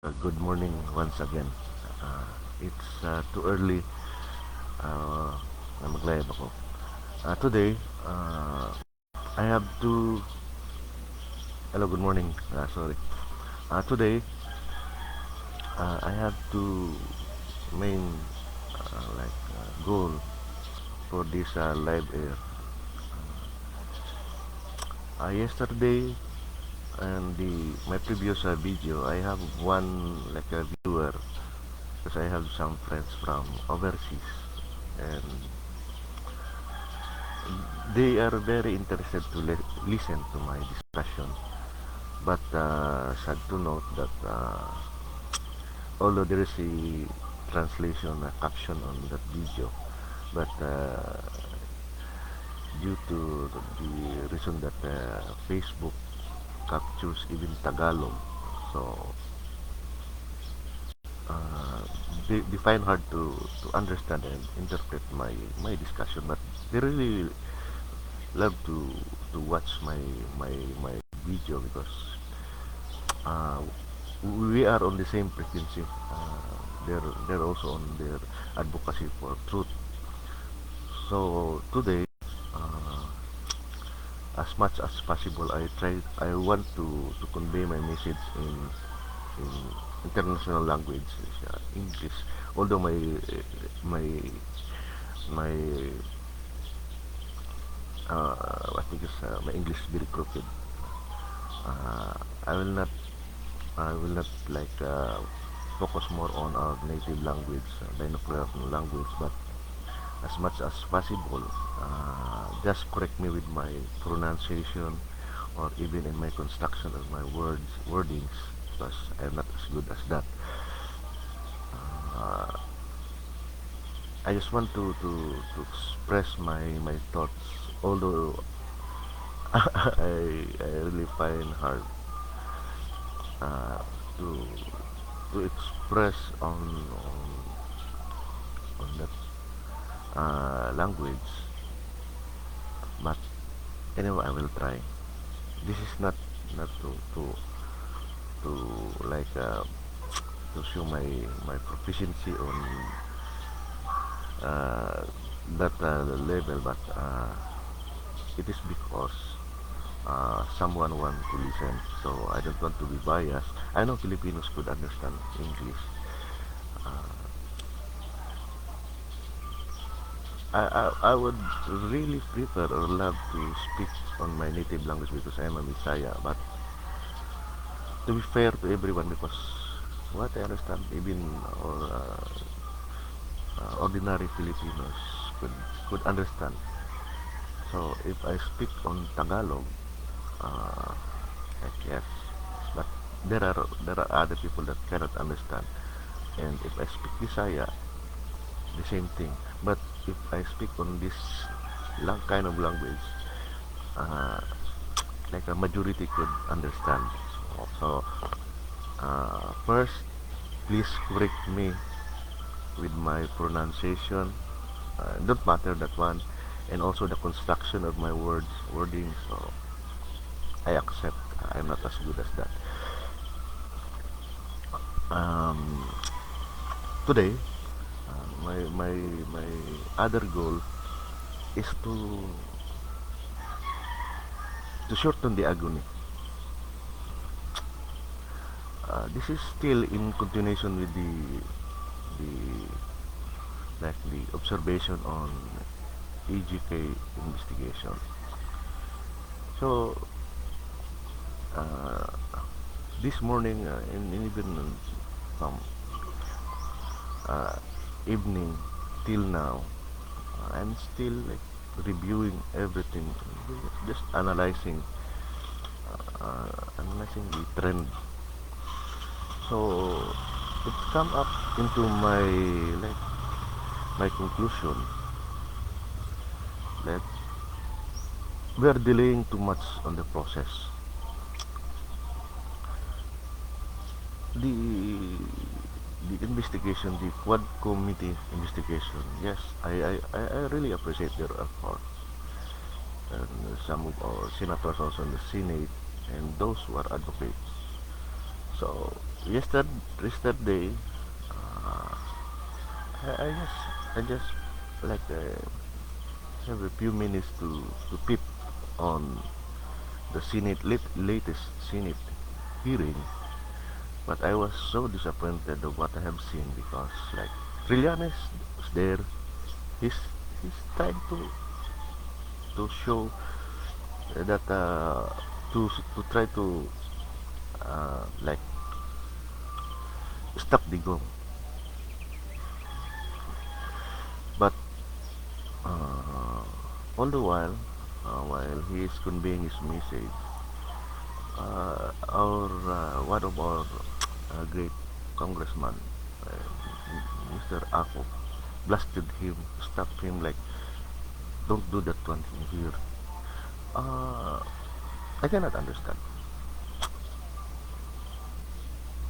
Good morning once again. It's too early uh, na mag-live ako. Today, I have to... Hello, good morning. Sorry. Today, I have to main goal for this live air. Yesterday and my previous video, I have one like a viewer because I have some friends from overseas and they are very interested to listen to my discussion. But sad to note that although there is a translation caption on that video, but due to the reason that Facebook captures even Tagalog, so uh, they find hard to understand and interpret my discussion. But they really love to watch my my video because uh, we are on the same frequency. They're also on their advocacy for truth. So today, uh, as much as possible, I want to convey my message in international language, English. Although my my I think my English is very crooked. Uh, I will not I will not focus more on our native language, vernacular language, but as much as possible, just correct me with my pronunciation or even in my construction of my wordings, because I'm not as good as that. Uh, I just want to express my thoughts, although I really find hard uh, to to express on that language, but anyway, I will try. This is not to like to show my proficiency on uh, that level, but it is because someone want to listen, so I don't want to be biased. I know Filipinos could understand English. uh, I would really prefer or love to speak on my native language because I am a Messiah, but to be fair to everyone, because what I understand, even or ordinary Filipinos could understand. So if I speak on Tagalog, uh, like yes, but there are other people that cannot understand. And if I speak Bisaya, the same thing. But if I speak on this kind of language, uh, like a majority could understand. So first, please correct me with my pronunciation. Don't matter that one, and also the construction of my wording. So I accept. I'm not as good as that. Um, Today, my other goal is to shorten the agony. This is still in continuation with the the observation on EGK investigation. So uh, this morning and even from uh, evening till now, I'm still like reviewing everything, just analyzing the trend. So it come up into my conclusion that we are delaying too much on the process. The the investigation, the Quad Committee investigation, yes, I really appreciate their effort. And some of our senators also in the Senate and those who are advocates. So yesterday, uh, I just like have a few minutes to peep on the latest Senate hearing, but I was so disappointed of what I have seen because like Trillanes is there, he's he's trying to show that to try to like stop the gong, but uh, all the while he is conveying his message, our one of our great congressman, Mr. Ako, blasted him, stopped him like, don't do that one thing here. Uh, I cannot understand.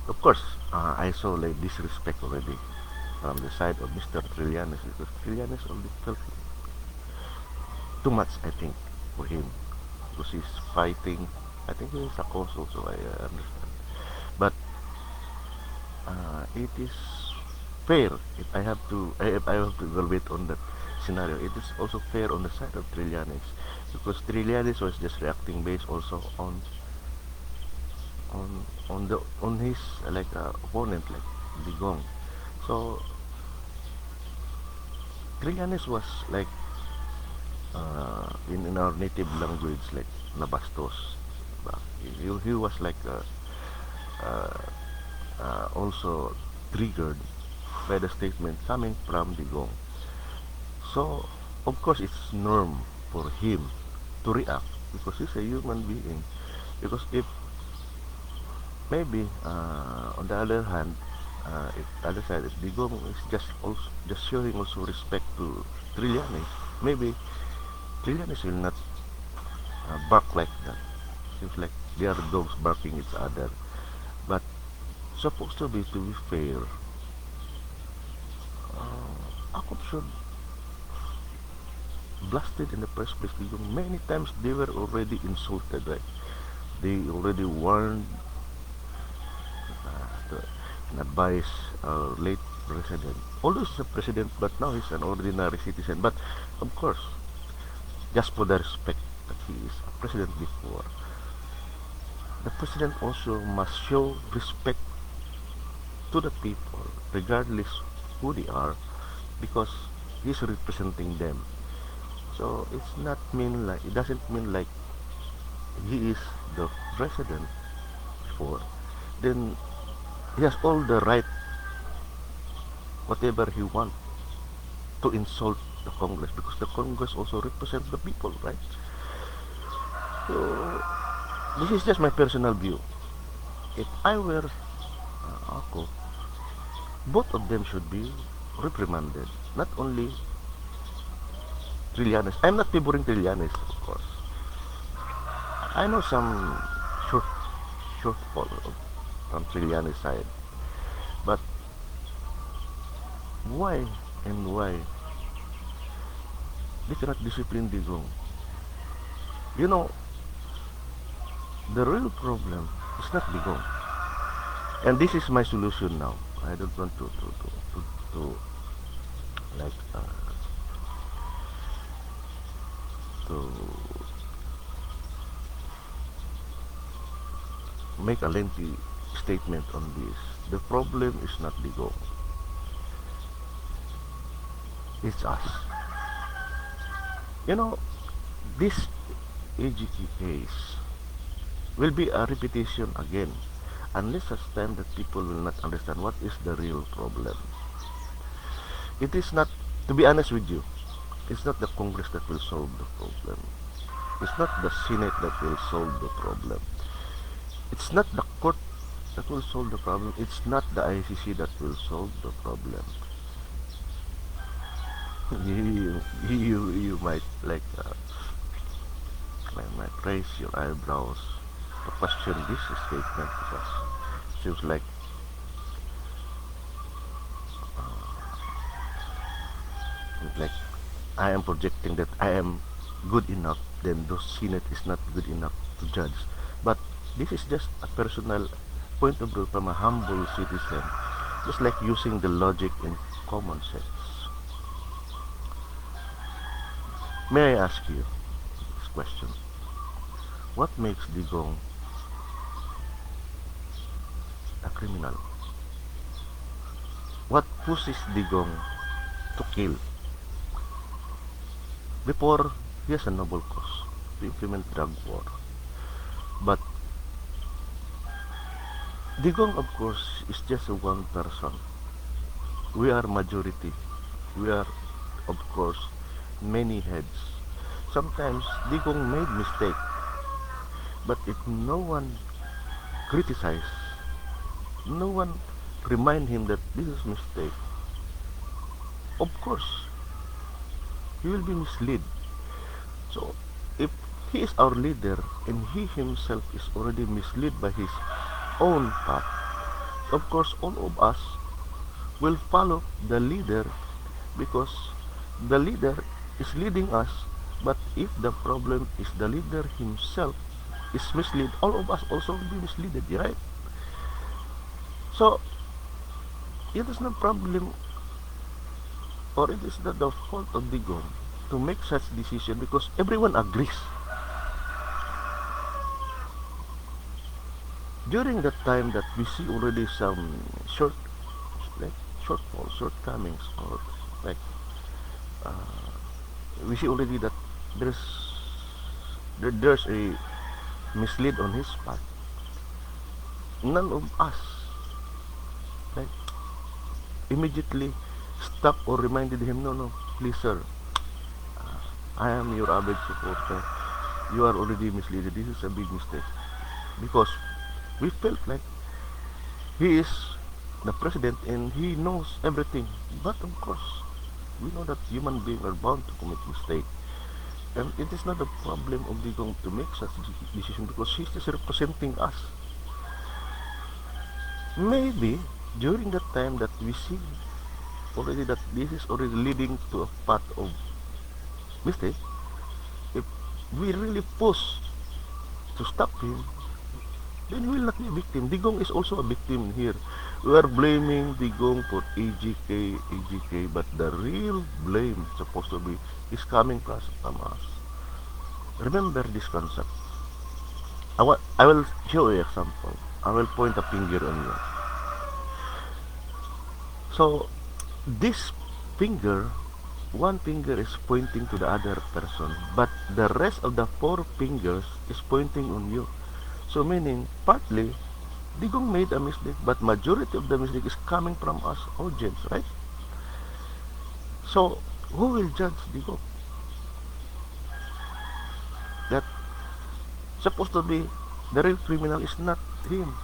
Of course, I saw like disrespect already from the side of Mr. Trillanes because Trillanes already felt too much, I think, for him because he's fighting. I think he's a cause also, I understand. But it is fair if I have to evaluate on that scenario. It is also fair on the side of Trillanes because Trillanes was just reacting based also on his opponent like Digong. So Trillanes was like in our native language like nabastos. Diba? He was like uh, also triggered by the statement coming from Digong. So of course it's norm for him to react because he's a human being. Because if maybe on the other hand, if other side, if Digong is just showing also respect to Trillanes, maybe Trillanes will not bark like that. Seems like they are dogs barking each other. But supposed to be fair, Akop should blasted in the first place because many times they were already insulted, right? They already warned and advised our late president. Although he's a president, but now he's an ordinary citizen. But of course, just for the respect that he is a president before, the president also must show respect to the people, regardless who they are, because he's representing them. So it doesn't mean like he is the president before, then he has all the right, whatever he wants, to insult the Congress because the Congress also represents the people, right? So this is just my personal view. If I were Ako, both of them should be reprimanded, not only Trillanes. I'm not favoring Trillanes, of course. I know some short shortfall from Trillanes' side, but why why they cannot discipline Digong? You know, the real problem is not Digong, and this is my solution now. I don't want to like to make a lengthy statement on this. The problem is not Digong, it's us. You know, this AGT case will be a repetition again unless such time that people will not understand what is the real problem. It is not, to be honest with you, it's not the Congress that will solve the problem. It's not the Senate that will solve the problem. It's not the court that will solve the problem. It's not the ICC that will solve the problem. You might like might raise your eyebrows to question this statement because it seems like like I am projecting that I am good enough, then the Senate is not good enough to judge. But this is just a personal point of view from a humble citizen, just like using the logic and common sense. May I ask you this question? What makes Digong a criminal? What pushes Digong to kill? Before, he has a noble cause to implement drug war. But Digong, of course, is just a one person. We are majority. We are, of course, many heads. Sometimes Digong made mistake, but if no one criticize, no one remind him that this is mistake, of course, he will be misled. So, if he is our leader and he himself is already misled by his own path, of course, all of us will follow the leader because the leader is leading us. But if the problem is the leader himself is misled, all of us also will be misled, right? So, it is no problem or it is not the fault of Digong to make such decision because everyone agrees. During that time that we see already some short, like shortfalls, shortcomings, or like uh, we see already that there's a mislead on his part. None of us like immediately stop or reminded him, no, no, please, sir, I am your average supporter. You are already misled. This is a big mistake because we felt like he is the president and he knows everything. But of course, we know that human beings are bound to commit mistake. And it is not a problem of Digong to make such decision because he's just representing us. Maybe during that time that we see already that this is already leading to a path of mistake, if we really push to stop him, then he will not be a victim. Digong is also a victim here. We are blaming Digong for AGK, but the real blame supposed to be is coming from us. Remember this concept. I will show you an example. I will point a finger on you. So, this finger, one finger is pointing to the other person, but the rest of the four fingers is pointing on you. So meaning, partly, Digong made a mistake, but majority of the mistake is coming from us audience, right? So, who will judge Digong? That supposed to be the real criminal is not him.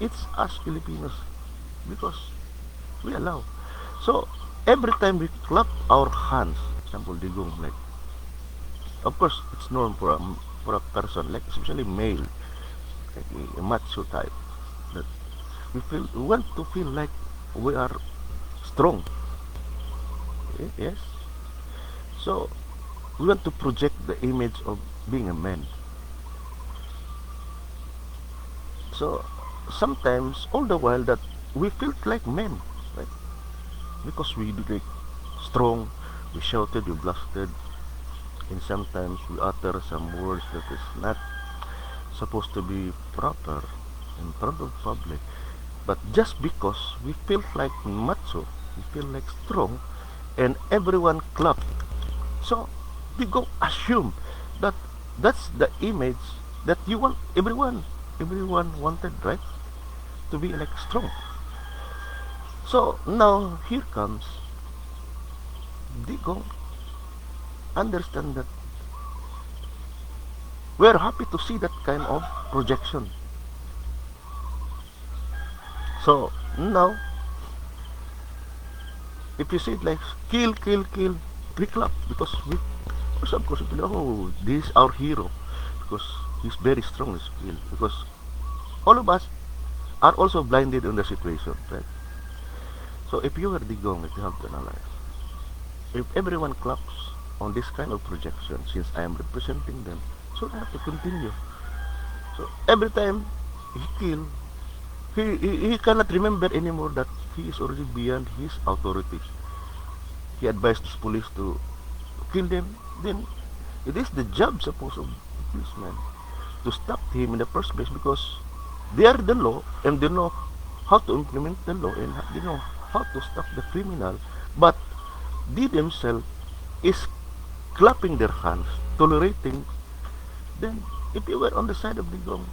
It's us Filipinos because we allow. So, every time we clap our hands, example Digong, like, of course, it's normal for a person, like especially male, like a macho type, that we want to feel like we are strong. Yes. So we want to project the image of being a man. So sometimes, all the while that we felt like men, right? Because we do like strong, we shouted, we blasted, and sometimes we utter some words that is not supposed to be proper in front of public. But just because we feel like macho, we feel like strong, and everyone clap. So we go assume that that's the image that you want everyone wanted, right? To be like strong. So now here comes Digong understand that we're happy to see that kind of projection. So now, if you see it like kill, kill, kill, we clap because we, of course, we feel, oh, this is our hero because he's very strong in skill. Because all of us are also blinded in the situation, right? So if you were Digong, if you have to analyze, if everyone claps on this kind of projection, since I am representing them, so I have to continue. So every time he kill, he cannot remember anymore that he is already beyond his authority. He advised his police to kill them. Then it is the job, suppose, of the policeman to stop him in the first place because they are the law and they know how to implement the law and they know how to stop the criminal. But they themselves is clapping their hands, tolerating. Then if you were on the side of the gong,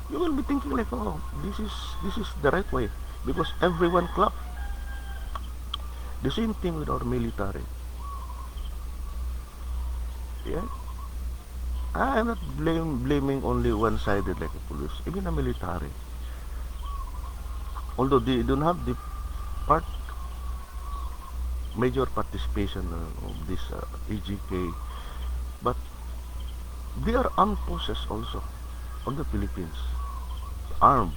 you will be thinking like, oh, this is the right way because everyone clap. The same thing with our military. Yeah, I am not blaming only one sided like a police, even a military. Although they don't have the part major participation of this AGK, but they are armed forces also on the Philippines. Armed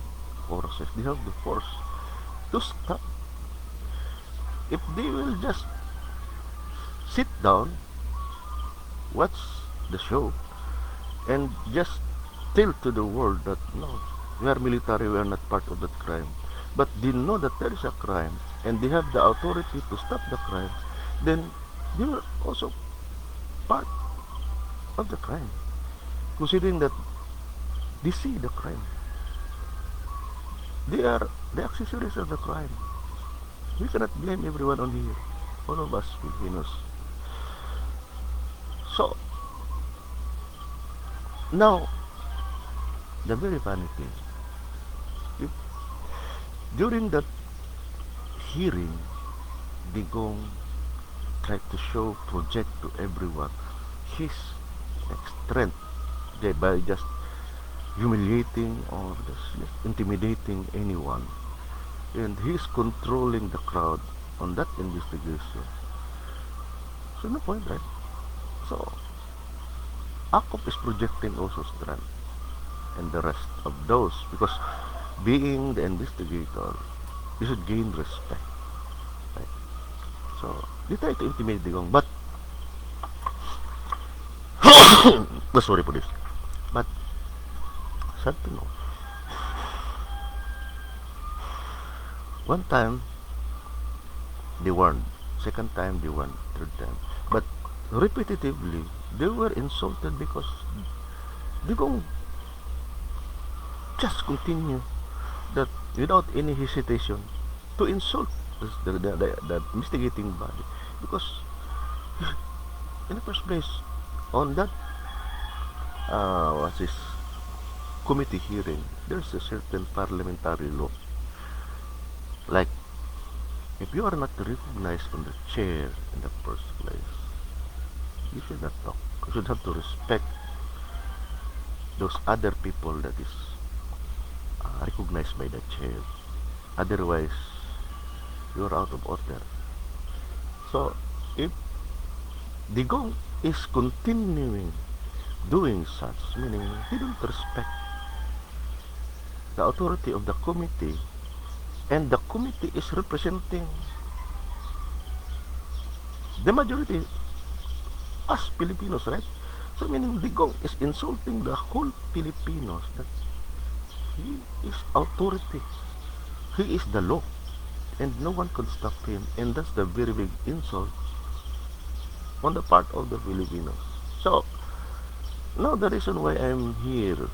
forces. They have the force to stop. If they will just sit down, watch the show, and just tell to the world that no, we are military, we are not part of that crime. But they know that there is a crime and they have the authority to stop the crime, then they are also part of the crime, considering that they see the crime. They are the accessories of the crime. We cannot blame everyone on here, all of us Filipinos. So, now, the very funny thing, if during that hearing, Digong tried to show, project to everyone his strength by just humiliating or just intimidating anyone. And he's controlling the crowd on that investigation. So no point, right? So, ACOP is projecting also strength and the rest of those because being the investigator, you should gain respect. Right? So, they try to intimidate Digong, but sorry for this. But sad to know. One time they won, second time they won, third time. But repetitively they were insulted because Digong just continue that without any hesitation to insult the investigating body because in the first place on that what's this committee hearing there's a certain parliamentary law like if you are not recognized on the chair in the first place you should not talk. You should have to respect those other people that is recognized by the chair. Otherwise, you are out of order. So, if Digong is continuing doing such, meaning he don't respect the authority of the committee, and the committee is representing the majority, us Filipinos, right? So meaning Digong is insulting the whole Filipinos that he is authority, he is the law, and no one can stop him, and that's the very big insult on the part of the Filipinos. So now the reason why I'm here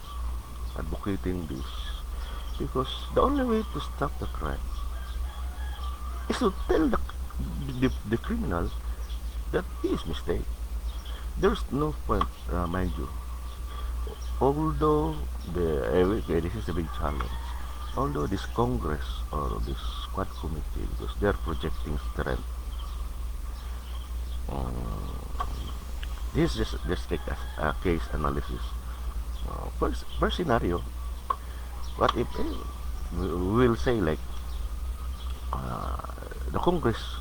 advocating this because the only way to stop the crime is to tell the criminal that he is mistake. There's no point, mind you. Although this is a big challenge. Although this Congress or this squad committee, because they're projecting strength. This is just take a case analysis. First scenario, what if we will say like the Congress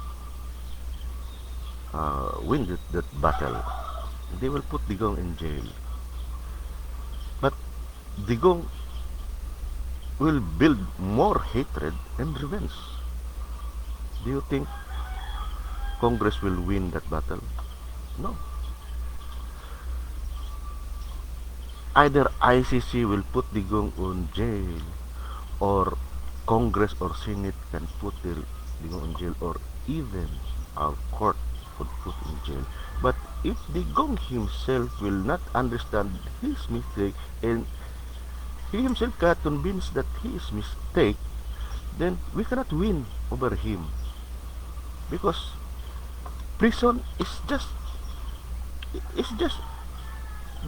win that battle, they will put Digong in jail. But Digong will build more hatred and revenge. Do you think Congress will win that battle? No. Either ICC will put Digong on jail or Congress or Senate can put Digong in jail, or even our court could put in jail. But if Digong himself will not understand his mistake, and he himself got convinced that his mistake, then we cannot win over him, because prison is just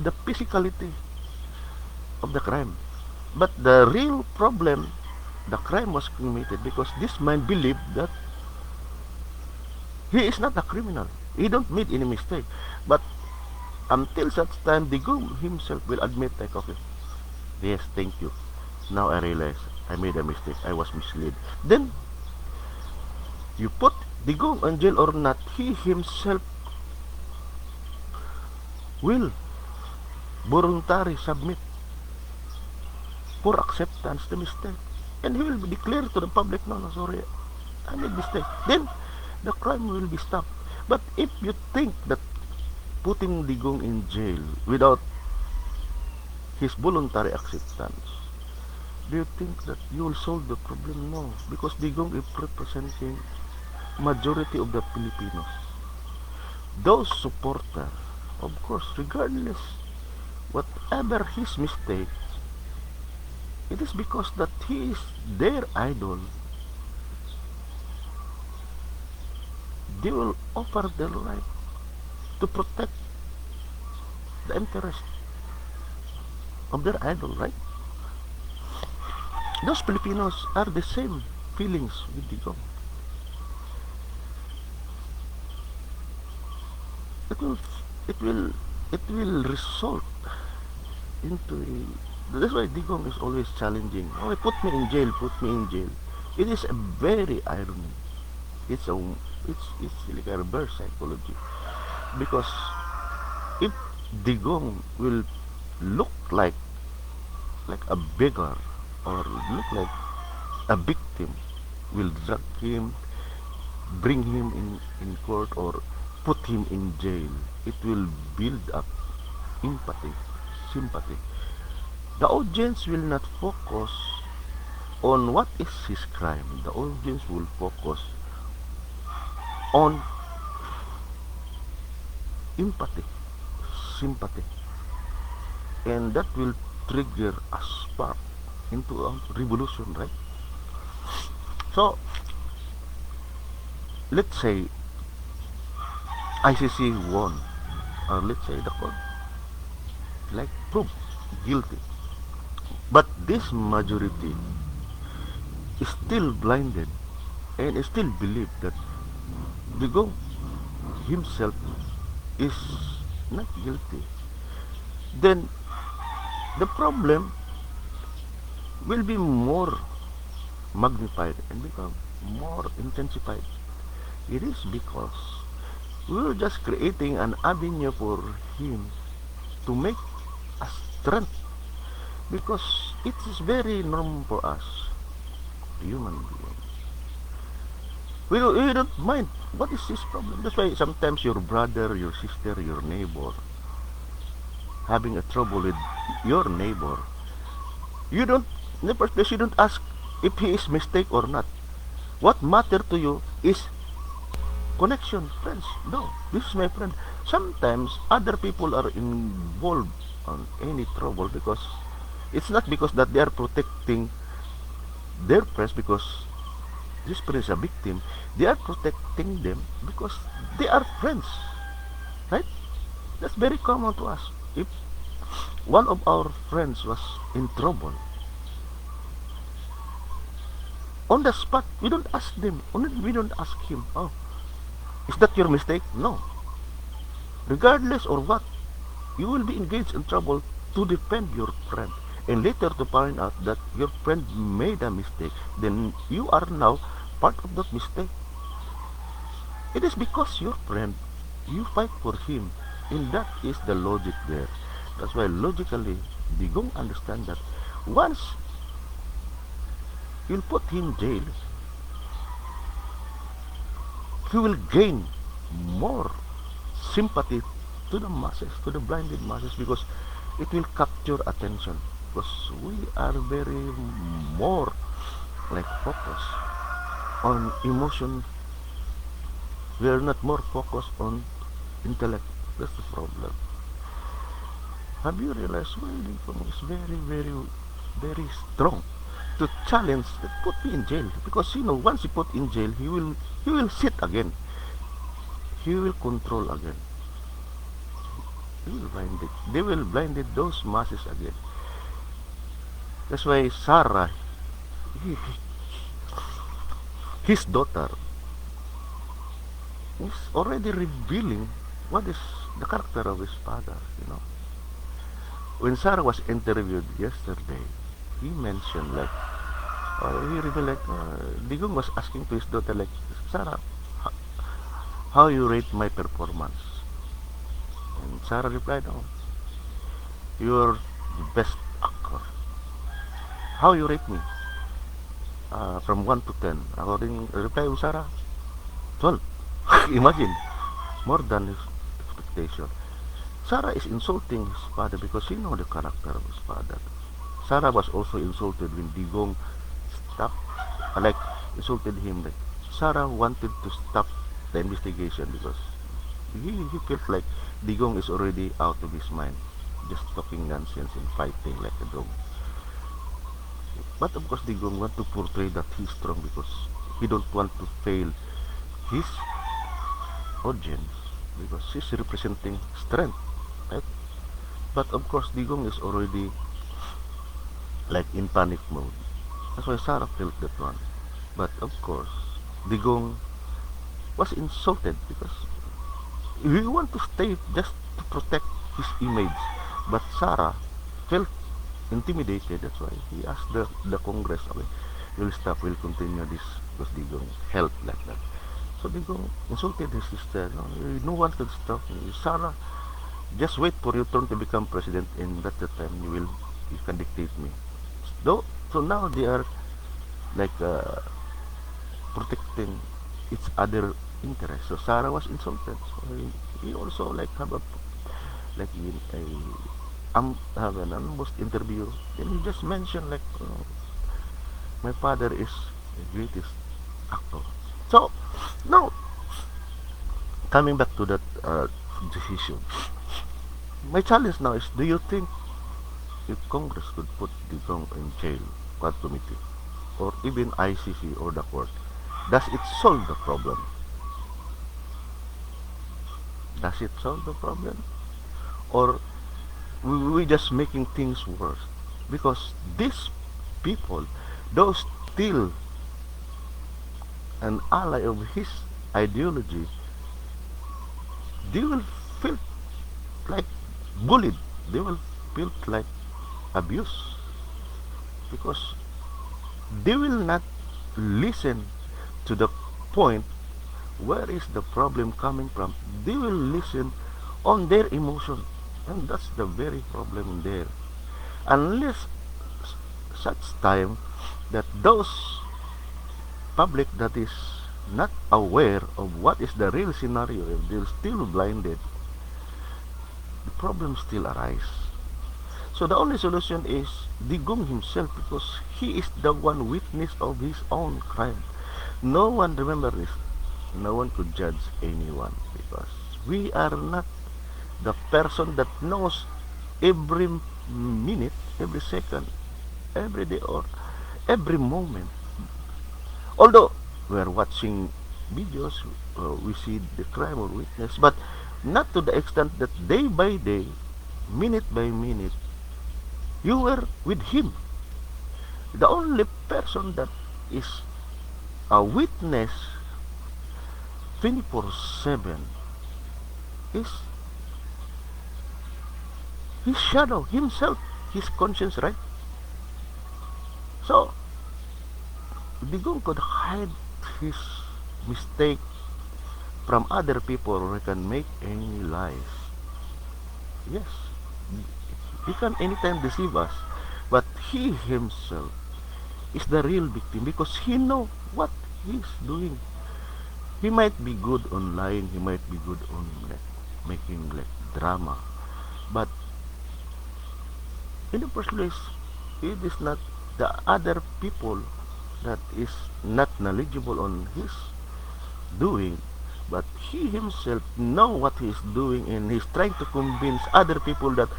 the physicality of the crime. But the real problem, the crime was committed because this man believed that he is not a criminal. He don't make any mistake. But until such time, Digong himself will admit, like, okay, yes, thank you. Now I realize I made a mistake. I was misled. Then you put Digong in jail or not, he himself will voluntarily submit for acceptance the mistake. And he will declare to the public, no, no, sorry, I made mistake. Then the crime will be stopped. But if you think that putting Digong in jail without his voluntary acceptance, do you think that you will solve the problem? No, because Digong is representing majority of the Filipinos. Those supporters, of course, regardless whatever his mistake, it is because that he is their idol. They will offer their life to protect the interest of their idol, right? Those Filipinos are the same feelings with Digong. It will, it will, it will result into a. That's why Digong is always challenging. Oh, put me in jail, put me in jail. It is a very irony. It's a, it's like a reverse psychology, because if Digong will look like a beggar, or look like a victim, will drag him, bring him in court, or put him in jail, it will build up empathy, sympathy. The audience will not focus on what is his crime. The audience will focus on empathy, sympathy, and that will trigger a spark into a revolution, right? So, let's say ICC won, or let's say the court like prove guilty, but this majority is still blinded and still believe that Digong himself is not guilty. Then the problem will be more magnified and become more intensified. It is because we're just creating an avenue for him to make a strength, because it is very normal for us, human beings. We don't mind what is this problem. That's why sometimes your brother, your sister, your neighbor having a trouble with your neighbor, you don't, in the first place, you don't ask if he is mistake or not. What matter to you is connection, friends. No, this is my friend. Sometimes other people are involved on any trouble because it's not because that they are protecting their friends, because this friend is a victim. They are protecting them because they are friends, right? That's very common to us. If one of our friends was in trouble, on the spot, we don't ask them. We don't ask him, oh, is that your mistake? No. Regardless of what, you will be engaged in trouble to defend your friend. And later to find out that your friend made a mistake, then you are now part of that mistake. It is because your friend, you fight for him. And that is the logic there. That's why logically, Digong understand that once you'll put him in jail, he will gain more sympathy to the masses, to the blinded masses, because it will capture attention. because we are very more like focused on emotion. We are not more focused on intellect. That's the problem. Have you realized why Lincoln is very, very, very strong to challenge, put me in jail? Because once he put in jail, he will sit again. He will control again. He will blind it. They will blind it, those masses again. That's why Sarah, he, his daughter, is already revealing what is the character of his father. When Sarah was interviewed yesterday, he mentioned like, he revealed like, Digong was asking to his daughter like, Sarah, how you rate my performance? And Sarah replied, oh, you're the best actor. How you rate me? From 1 to 10. According reply of Sarah, 12. Imagine, more than his expectation. Sarah is insulting his father because she knows the character of his father. Sarah was also insulted when Digong stopped, like insulted him. Like Sarah wanted to stop the investigation because he felt like Digong is already out of his mind, just talking nonsense and fighting like a dog. But of course, Digong want to portray that he's strong because he don't want to fail his audience because he's representing strength, right? But of course, Digong is already like in panic mode. That's why Sarah felt that one. But of course, Digong was insulted because he want to stay just to protect his image. But Sarah felt intimidated. That's why he asked the Congress, okay, we'll stop, we'll continue this because Digong held like that. So Digong insulted his sister. No one can stop me. Sarah, just wait for your turn to become president, and at that time you can dictate me. So now they are like protecting each other interest. So Sarah was insulted. So he also like have a like in a have an almost interview. Then he just mentioned like my father is the greatest actor. So now coming back to that decision, my challenge now is: do you think if Congress could put Digong in jail, Quad Committee, or even ICC or the court, does it solve the problem? Does it solve the problem? Or we just making things worse? Because these people, those still an ally of his ideology, they will feel like bullied. They will feel like abused because they will not listen to the point where is the problem coming from. They will listen on their emotion, and that's the very problem there. Unless such time that those public that is not aware of what is the real scenario, if they're still blinded, the problem still arise. So the only solution is Digong himself because he is the one witness of his own crime. No one, remember this, no one could judge anyone because we are not the person that knows every minute, every second, every day or every moment. Although we are watching videos, we see the crime or witness, but not to the extent that day by day, minute by minute, you were with him. The only person that is a witness 24/7 is his shadow, himself, his conscience, right? So, Digong could hide his mistake from other people who can make any lies. Yes, he can anytime deceive us, but he himself is the real victim because he know what he's doing. He might be good on lying, he might be good on like making like drama, but in the first place, It is not the other people that is not knowledgeable on his doing, but he himself know what he is doing, and he's trying to convince other people that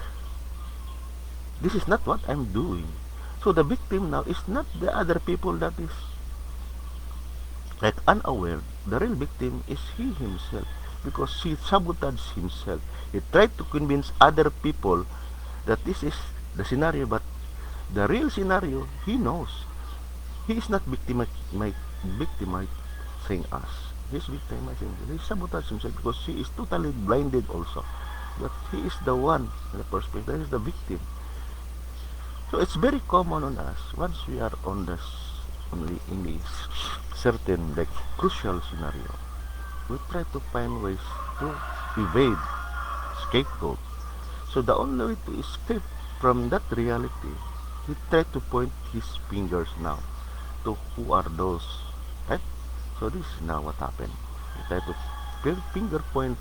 this is not what I'm doing. So the victim now is not the other people that is like unaware. The real victim is he himself, because he sabotaged himself. He tried to convince other people that this is the scenario, but the real scenario he knows. He is not victimizing us. He's victimizing. He sabotaged himself because he is totally blinded also. But he is the one in the first place. That is the victim. So it's very common on us once we are on this only in a certain like crucial scenario. We try to find ways to evade, scapegoat. So the only way to escape from that reality, he tried to point his fingers now to who are those, right? So this is now what happened. He tried to finger point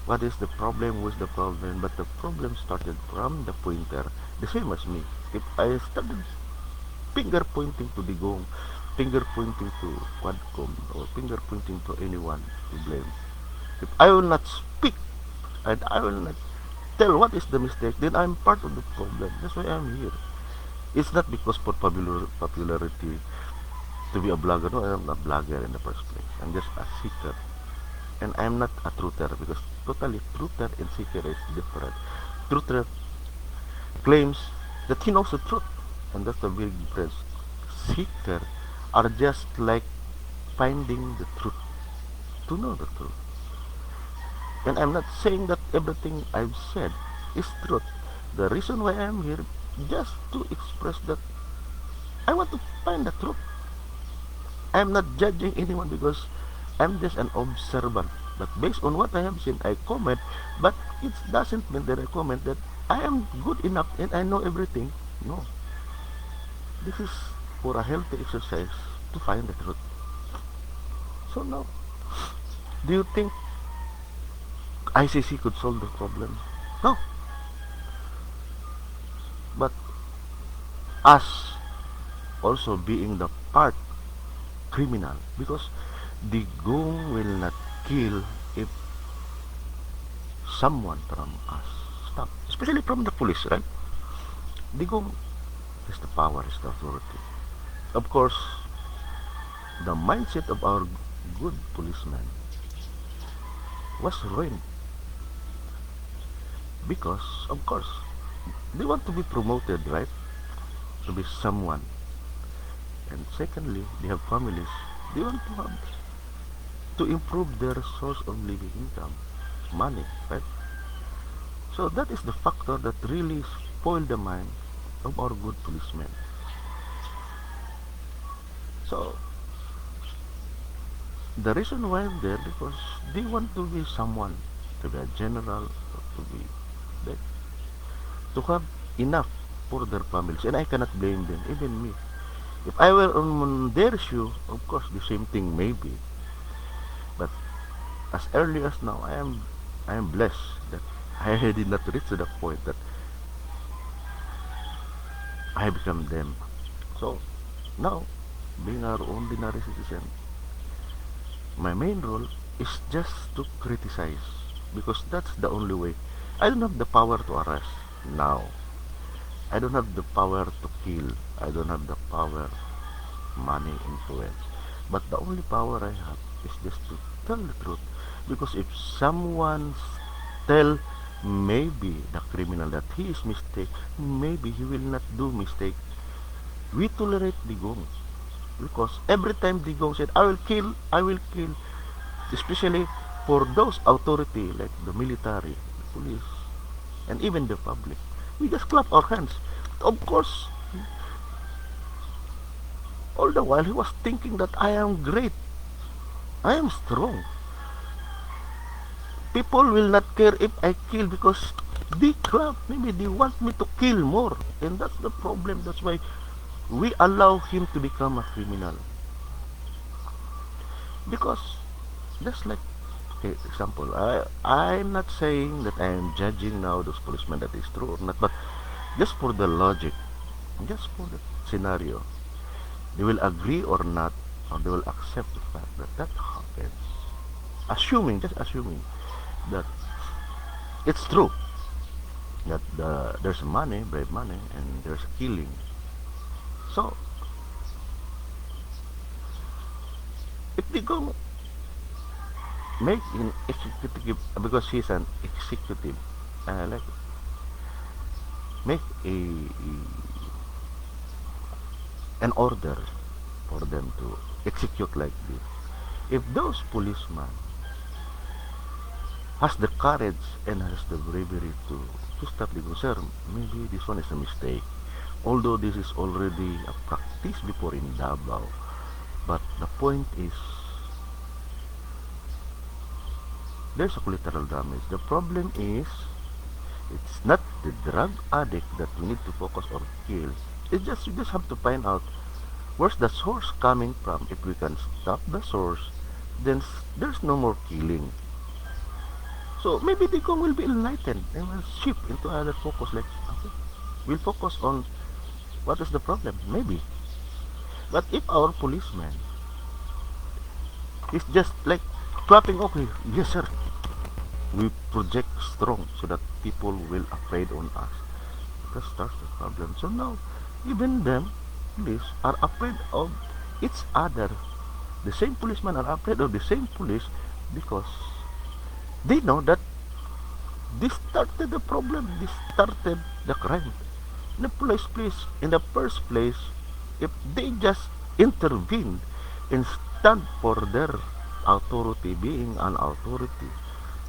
what is the problem, who is the problem, but the problem started from the pointer, the same as me. If I started finger pointing to Digong, finger pointing to Quadcom, or finger pointing to anyone to blame, if I will not speak and I will not tell what is the mistake, then I'm part of the problem. That's why I'm here. It's not because for popularity to be a blogger. No, I'm not a blogger in the first place. I'm just a seeker. And I'm not a truther, because totally truther and seeker is different. Truther claims that he knows the truth, and that's the big difference. Seeker are just like finding the truth, to know the truth. And I'm not saying that everything I've said is truth. The reason why I'm here just to express that I want to find the truth. I'm not judging anyone because I'm just an observer. But based on what I have seen, I comment. But it doesn't mean that I comment that I am good enough and I know everything. No. This is for a healthy exercise to find the truth. So now, do you think ICC could solve the problem? No. But us also being the part criminal, because the Digong will not kill if someone from us stop, especially from the police, right? Digong has the power, has the authority. Of course, the mindset of our good policemen was ruined because, of course, they want to be promoted, right? To be someone. And secondly, they have families. They want to improve their source of living income, money, right? So that is the factor that really spoiled the mind of our good policemen. So the reason why I'm there, because they want to be someone, to be a general, to be like, to have enough for their families, and I cannot blame them, even me. If I were on their shoe, of course, the same thing may be. But as early as now, I am blessed that I did not reach to the point that I become them. So now, being our ordinary citizen, my main role is just to criticize, because that's the only way. I don't have the power to arrest now. I don't have the power to kill. I don't have the power, money, influence. But the only power I have is just to tell the truth. Because if someone tell maybe the criminal that he is mistake, maybe he will not do mistake. We tolerate Digong. Because every time Digong said, I will kill, especially for those authority like the military, the police, and even the public, we just clap our hands. Of course, all the while he was thinking that I am great, I am strong. People will not care if I kill because they clap. Maybe they want me to kill more, and that's the problem. That's why we allow him to become a criminal. Because just like, okay, example, I'm not saying that I am judging now those policemen that is true or not, but just for the logic, just for that scenario. They will agree or not, or they will accept the fact that that happens. Just assuming that it's true that there's money, brave money, and there's killing. So if they go make an executive, because he's an executive, like make an order for them to execute like this. If those policemen has the courage and has the bravery to stop the sir, maybe this one is a mistake. Although this is already a practice before in Davao, but the point is there's a collateral damage. The problem is it's not the drug addict that we need to focus or kill. It's just you just have to find out where's the source coming from. If we can stop the source, then there's no more killing. So maybe the Kong will be enlightened and will shift into other focus. Like, okay, we'll focus on what is the problem. Maybe, but if our policeman is just like clapping, okay, yes sir, we project strong so that people will afraid on us. That starts the problem. So now, even them, police, are afraid of each other. The same policemen are afraid of the same police because they know that this started the problem, this started the crime. In the in the first place, if they just intervene and stand for their authority, being an authority,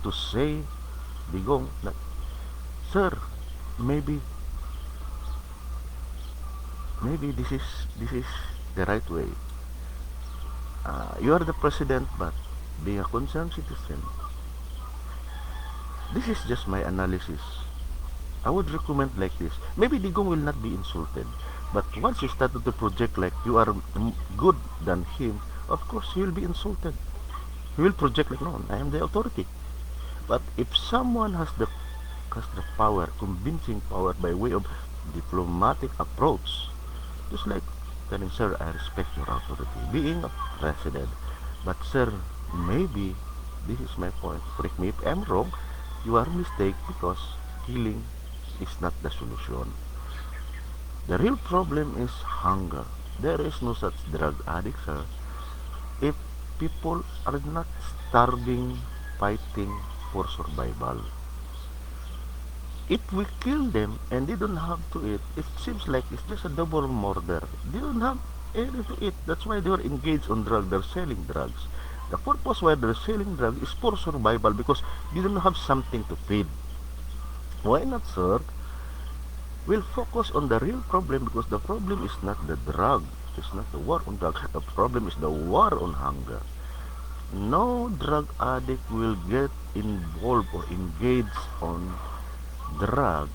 to say, Digong, that, sir, maybe this is the right way. You are the president, but being a concerned citizen, this is just my analysis. I would recommend like this. Maybe Digong will not be insulted, but once you started to project like you are good than him, of course he will be insulted. He will project like, no, I am the authority. But if someone has the power, convincing power by way of diplomatic approach, just like telling, sir, I respect your authority, being a president, but sir, maybe this is my point. Correct me if I'm wrong. You are mistaken because killing is not the solution. The real problem is hunger. There is no such drug addicts, sir. If people are not starving, fighting for survival, if we kill them and they don't have to eat, it seems like it's just a double murder. They don't have anything to eat. That's why they are engaged on drugs. They're selling drugs. The purpose why they're selling drugs is for survival because they don't have something to feed. Why not, sir? We'll focus on the real problem because the problem is not the drug. It's not the war on drugs. The problem is the war on hunger. No drug addict will get involved or engaged on drug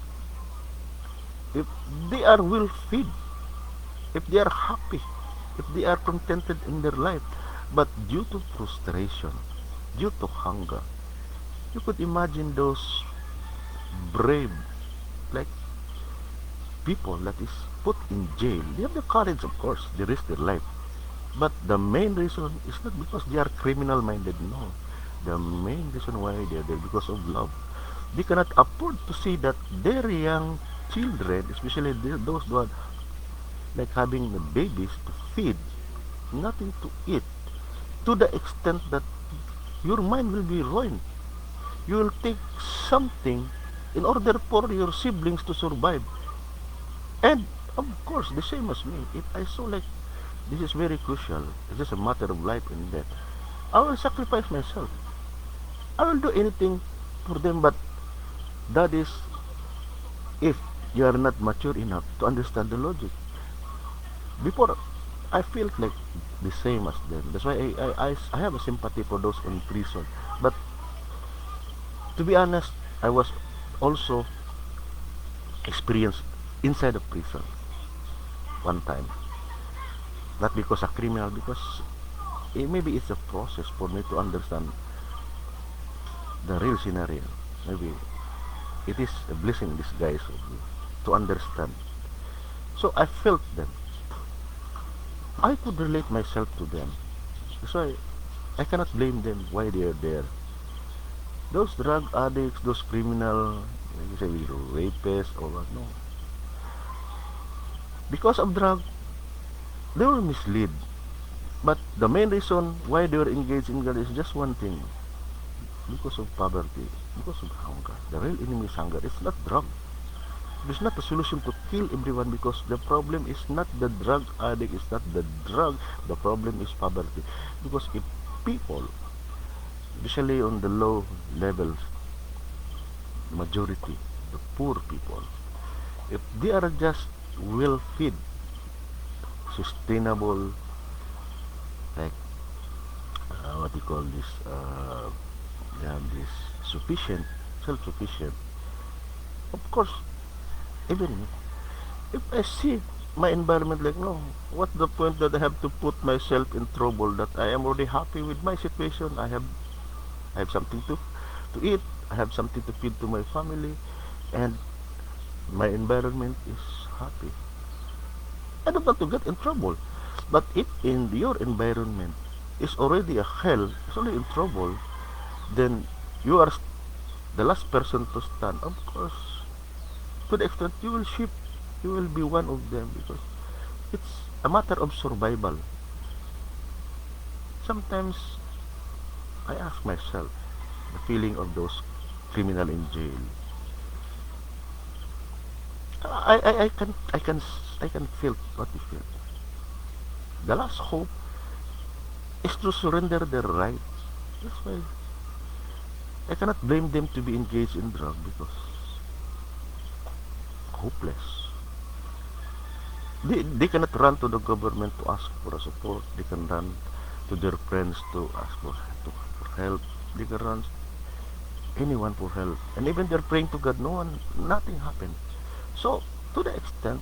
if they are well fed, if they are happy, if they are contented in their life. But due to frustration, due to hunger, you could imagine those brave, like, people that is put in jail. They have the courage, of course, they risk their life. But the main reason is not because they are criminal minded, no. The main reason why they are there because of love. They cannot afford to see that their young children, especially those who are like having the babies to feed, nothing to eat, to the extent that your mind will be ruined. You will take something in order for your siblings to survive. And of course, the same as me, if I saw like this is very crucial, it's just a matter of life and death, I will sacrifice myself. I will do anything for them, but that is if you are not mature enough to understand the logic. Before, I felt like the same as them. That's why I have a sympathy for those in prison. But to be honest, I was also experienced inside a prison one time. Not because a criminal, because maybe it's a process for me to understand the real scenario. Maybe it is a blessing in disguise of me to understand. So I felt them. I could relate myself to them. So I cannot blame them why they are there. Those drug addicts, those criminal, like you say, rapists or what, no. Because of drug, they were misled. But the main reason why they were engaged in God is just one thing. Because of poverty, because of hunger. The real enemy is hunger. It's not drug. It's not a solution to kill everyone because the problem is not the drug addict, it's not the drug. The problem is poverty. Because if people, especially on the low levels, majority, the poor people, if they are just well fed, sustainable, like what do you call this, they have this sufficient, self-sufficient, of course, even if I see my environment like, no, what's the point that I have to put myself in trouble that I am already happy with my situation? I have something to eat, I have something to feed to my family, and my environment is happy. I don't want to get in trouble. But if in your environment is already a hell, is already in trouble, then you are the last person to stand. Of course, to the extent you will shift, you will be one of them because it's a matter of survival. Sometimes I ask myself the feeling of those criminal in jail. I can feel what you feel. The last hope is to surrender their right. That's why I cannot blame them to be engaged in drug because hopeless. They cannot run to the government to ask for a support. They can run to their friends to ask for help. They can run anyone for help. And even they're praying to God, nothing happened. So, to the extent,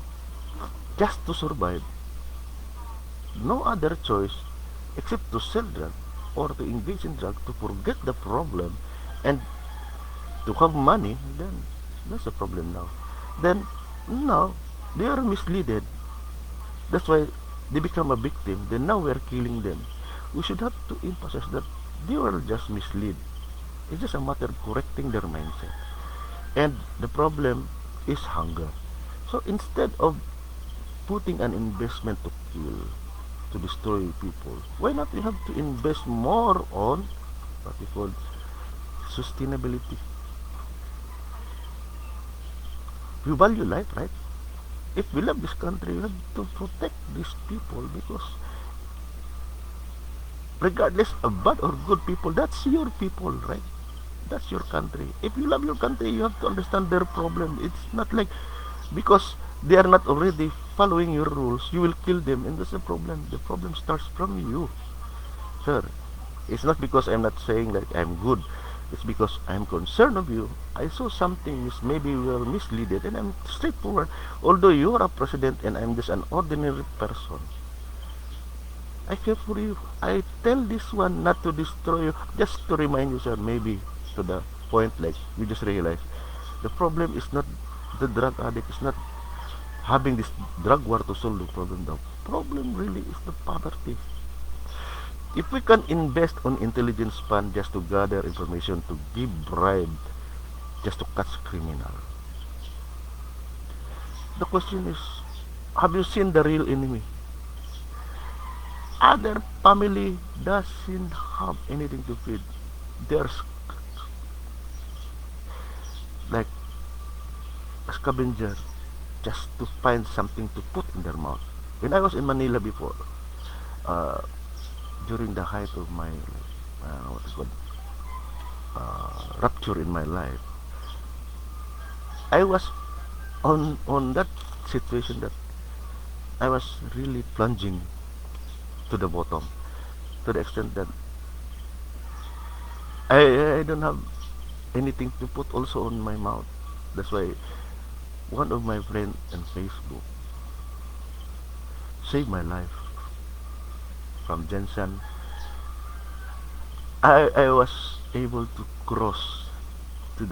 just to survive, no other choice except to sell drug or to engage in drug to forget the problem and to have money, then that's a problem now. Then now they are misled. That's why they become a victim. Then now we are killing them. We should have to emphasize that they were just misled. It's just a matter of correcting their mindset. And the problem is hunger. So instead of putting an investment to kill, to destroy people, why not we have to invest more on what we call sustainability? We value life, right? If we love this country, we have to protect these people because regardless of bad or good people, that's your people, right? That's your country. If you love your country, you have to understand their problem. It's not like because they are not already following your rules, you will kill them, and that's the problem. The problem starts from you, sir. It's not because I'm not saying that I'm good. It's because I'm concerned of you. I saw something maybe we are misleaded, and I'm straightforward. Although you are a president and I'm just an ordinary person, I care for you. I tell this one not to destroy you, just to remind you, sir, maybe to the point like you just realize the problem is not the drug addict, is not having this drug war to solve the problem. The problem really is the poverty. If we can invest on intelligence fund just to gather information, to give bribe, just to catch criminal, the question is, have you seen the real enemy? Other family doesn't have anything to feed. There's like a scavenger just to find something to put in their mouth. When I was in Manila before, uh, during the height of my what is called rupture in my life, I was on that situation that I was really plunging to the bottom, to the extent that I don't have anything to put also on my mouth. That's why one of my friends on Facebook saved my life from Jensen. I was able to cross to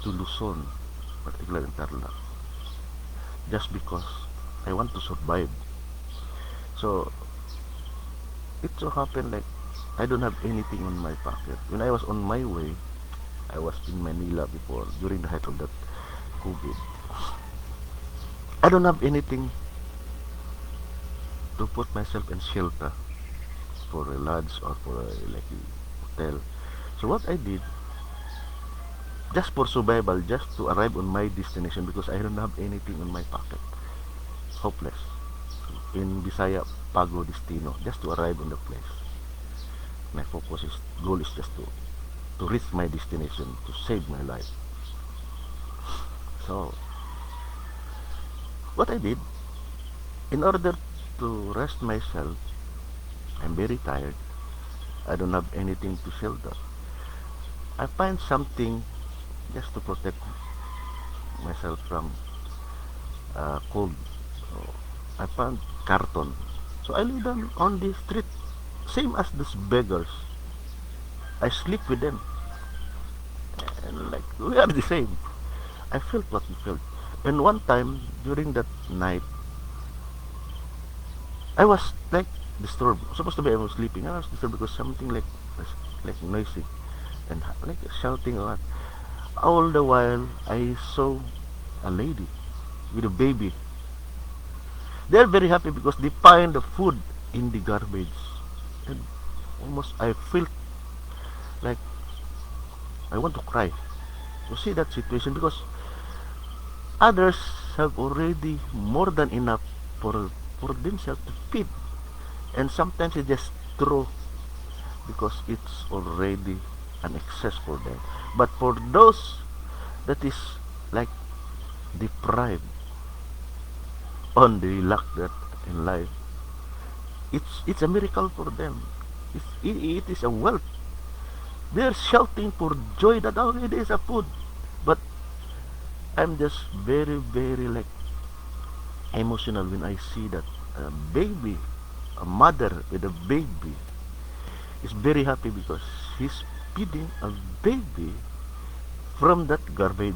Luzon, particularly in Tarlac. just because I want to survive. So it so happened like I don't have anything in my pocket. When I was on my way, I was in Manila before during the height of that COVID. I don't have anything to put myself in shelter for a lodge or for a like a hotel. So what I did, just for survival, just to arrive on my destination because I don't have anything in my pocket. Hopeless. In Bisaya, Pago Destino, just to arrive on the place. My focus is goal is just to reach my destination, to save my life. So what I did, in order to rest myself, I'm very tired. I don't have anything to shelter. I find something just to protect myself from cold. So I found carton. So I lay down on the street, same as these beggars. I sleep with them, and like we are the same. I felt what we felt. And one time during that night, I was like disturbed. Supposed to be I was sleeping. I was disturbed because something like noisy and like shouting a lot. All the while, I saw a lady with a baby. They're very happy because they find the food in the garbage. And almost I felt like I want to cry to see that situation because others have already more than enough for themselves to feed, and sometimes they just throw because it's already an excess for them. But for those that is like deprived on the luck that in life, it's a miracle for them. It is a wealth. They're shouting for joy that oh it is a food. But I'm just very like emotional when I see that a baby, a mother with a baby is very happy because she's feeding a baby from that garbage.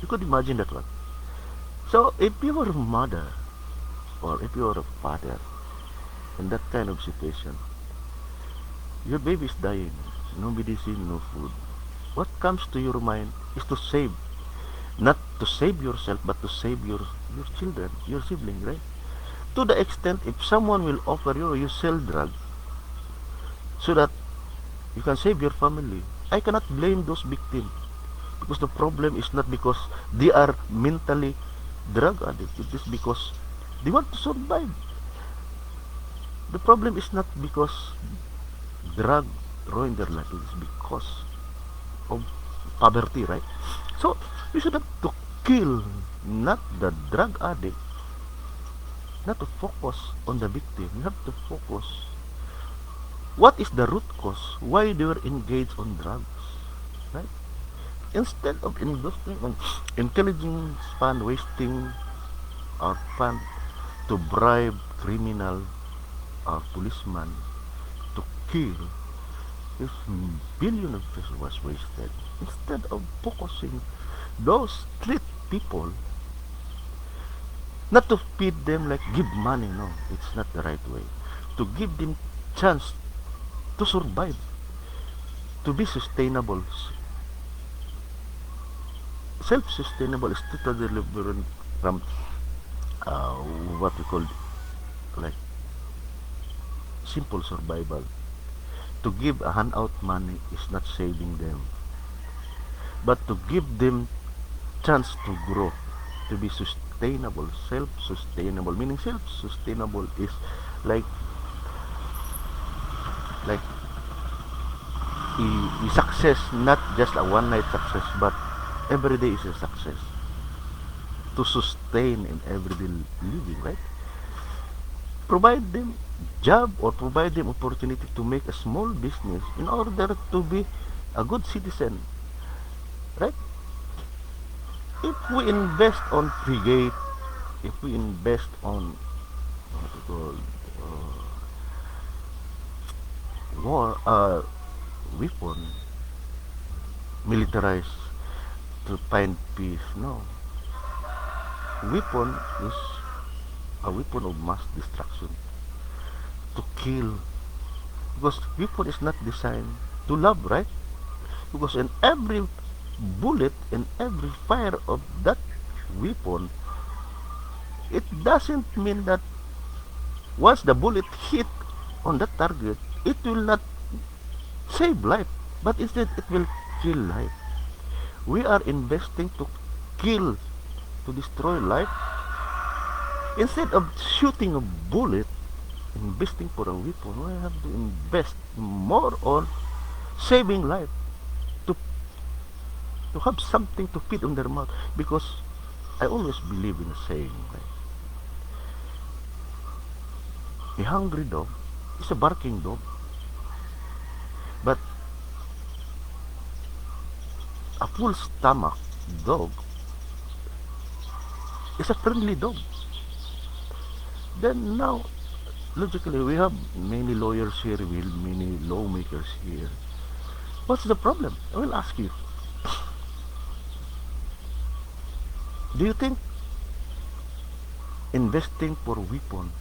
You could imagine that one. So if you are a mother or if you are a father in that kind of situation, your baby is dying, no medicine, no food. What comes to your mind is to save, not to save yourself, but to save your children, your sibling, right? To the extent if someone will offer you, you sell drugs so that you can save your family. I cannot blame those victims because the problem is not because they are mentally drug addicts. It is because they want to survive. The problem is not because drug ruin their life. It is because of poverty, right? So you should have to kill not the drug addict, not to focus on the victim. You have to focus what is the root cause why they were engaged on drugs, right? Instead of investing on intelligence fund, wasting our fund to bribe criminal or policeman to kill, this billion of pesos was wasted. Instead of focusing those street people, not to feed them like give money, no, it's not the right way. To give them chance to survive, to be sustainable. Self-sustainable is totally different from uh, what we call like simple survival. To give a handout money is not saving them, but to give them chance to grow, to be sustainable, self-sustainable. Meaning self-sustainable is like like a success, not just a one night success, but every day is a success. To sustain in everyday living, right? Provide them job or provide them opportunity to make a small business in order to be a good citizen, right? If we invest on frigate, if we invest on what we call war weapon, militarize to find peace, no. weapon is a weapon of mass destruction to kill, because weapon is not designed to love, right? Because in every bullet, in every fire of that weapon, it doesn't mean that once the bullet hit on that target, it will not save life, but instead it will kill life. We are investing to kill, to destroy life, instead of shooting a bullet, investing for a weapon. We have to invest more on saving life, to have something to feed on their mouth. Because I always believe in a saying, right? A hungry dog is a barking dog, but a full stomach dog is a friendly dog. Then now, logically, we have many lawyers here, we have many lawmakers here. What's the problem? I will ask you. Do you think investing for weapon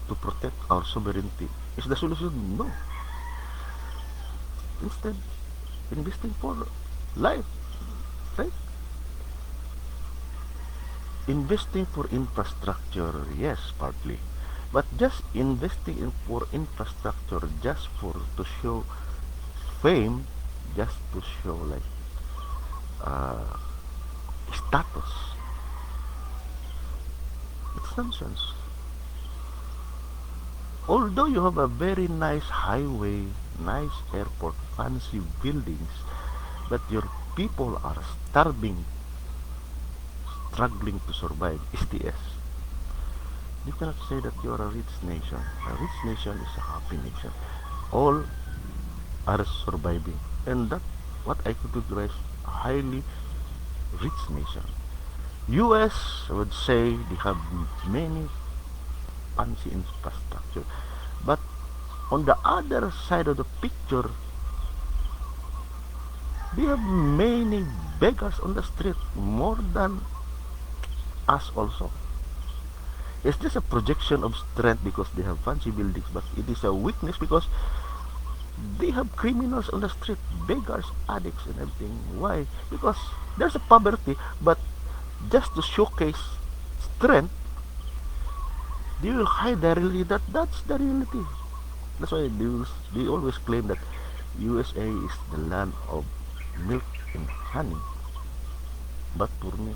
to protect our sovereignty is the solution? No. Instead, investing for life, right? Investing for infrastructure, yes, partly. But just investing for infrastructure just for to show fame, just to show like uh, status, it's nonsense. Although you have a very nice highway, nice airport, fancy buildings, but your people are starving, struggling to survive, STS. You cannot say that you are a rich nation. A rich nation is a happy nation. All are surviving. And that's what I categorize a highly rich nation. US, I would say, they have many fancy infrastructure. But on the other side of the picture, they have many beggars on the street, more than us also. It's just a projection of strength because they have fancy buildings, but it is a weakness because they have criminals on the street, beggars, addicts, and everything. Why? Because there's a poverty, but just to showcase strength, they will hide the reality that that's the reality. That's why they always claim that USA is the land of milk and honey. But for me,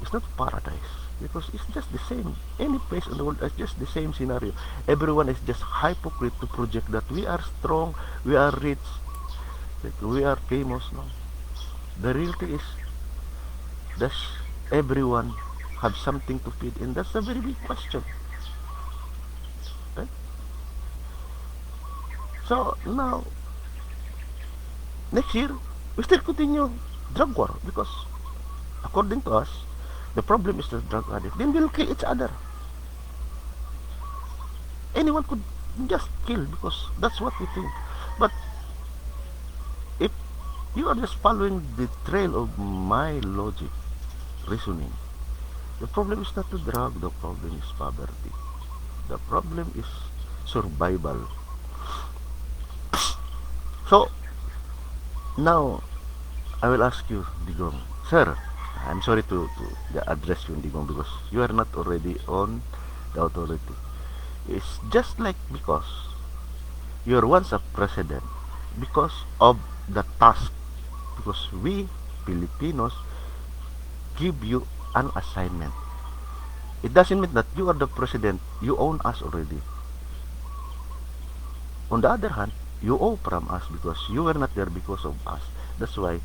it's not paradise because it's just the same. Any place in the world is just the same scenario. Everyone is just hypocrite to project that we are strong, we are rich, like we are famous. No, the reality is does everyone have something to feed? And that's a very big question. Right? So now, next year, we still continue drug war because, according to us, the problem is the drug addict. Then we'll kill each other. Anyone could just kill because that's what we think. But if you are just following the trail of my logic, reasoning, the problem is not the drug, the problem is poverty. The problem is survival. So, now, I will ask you, Digong. Sir, I'm sorry to address you, Digong, because you are not already on the authority. It's just like because you are once a president, because of the task, because we Filipinos give you an assignment. It doesn't mean that you are the president, you own us already. On the other hand, you owe from us because you were not there because of us. That's why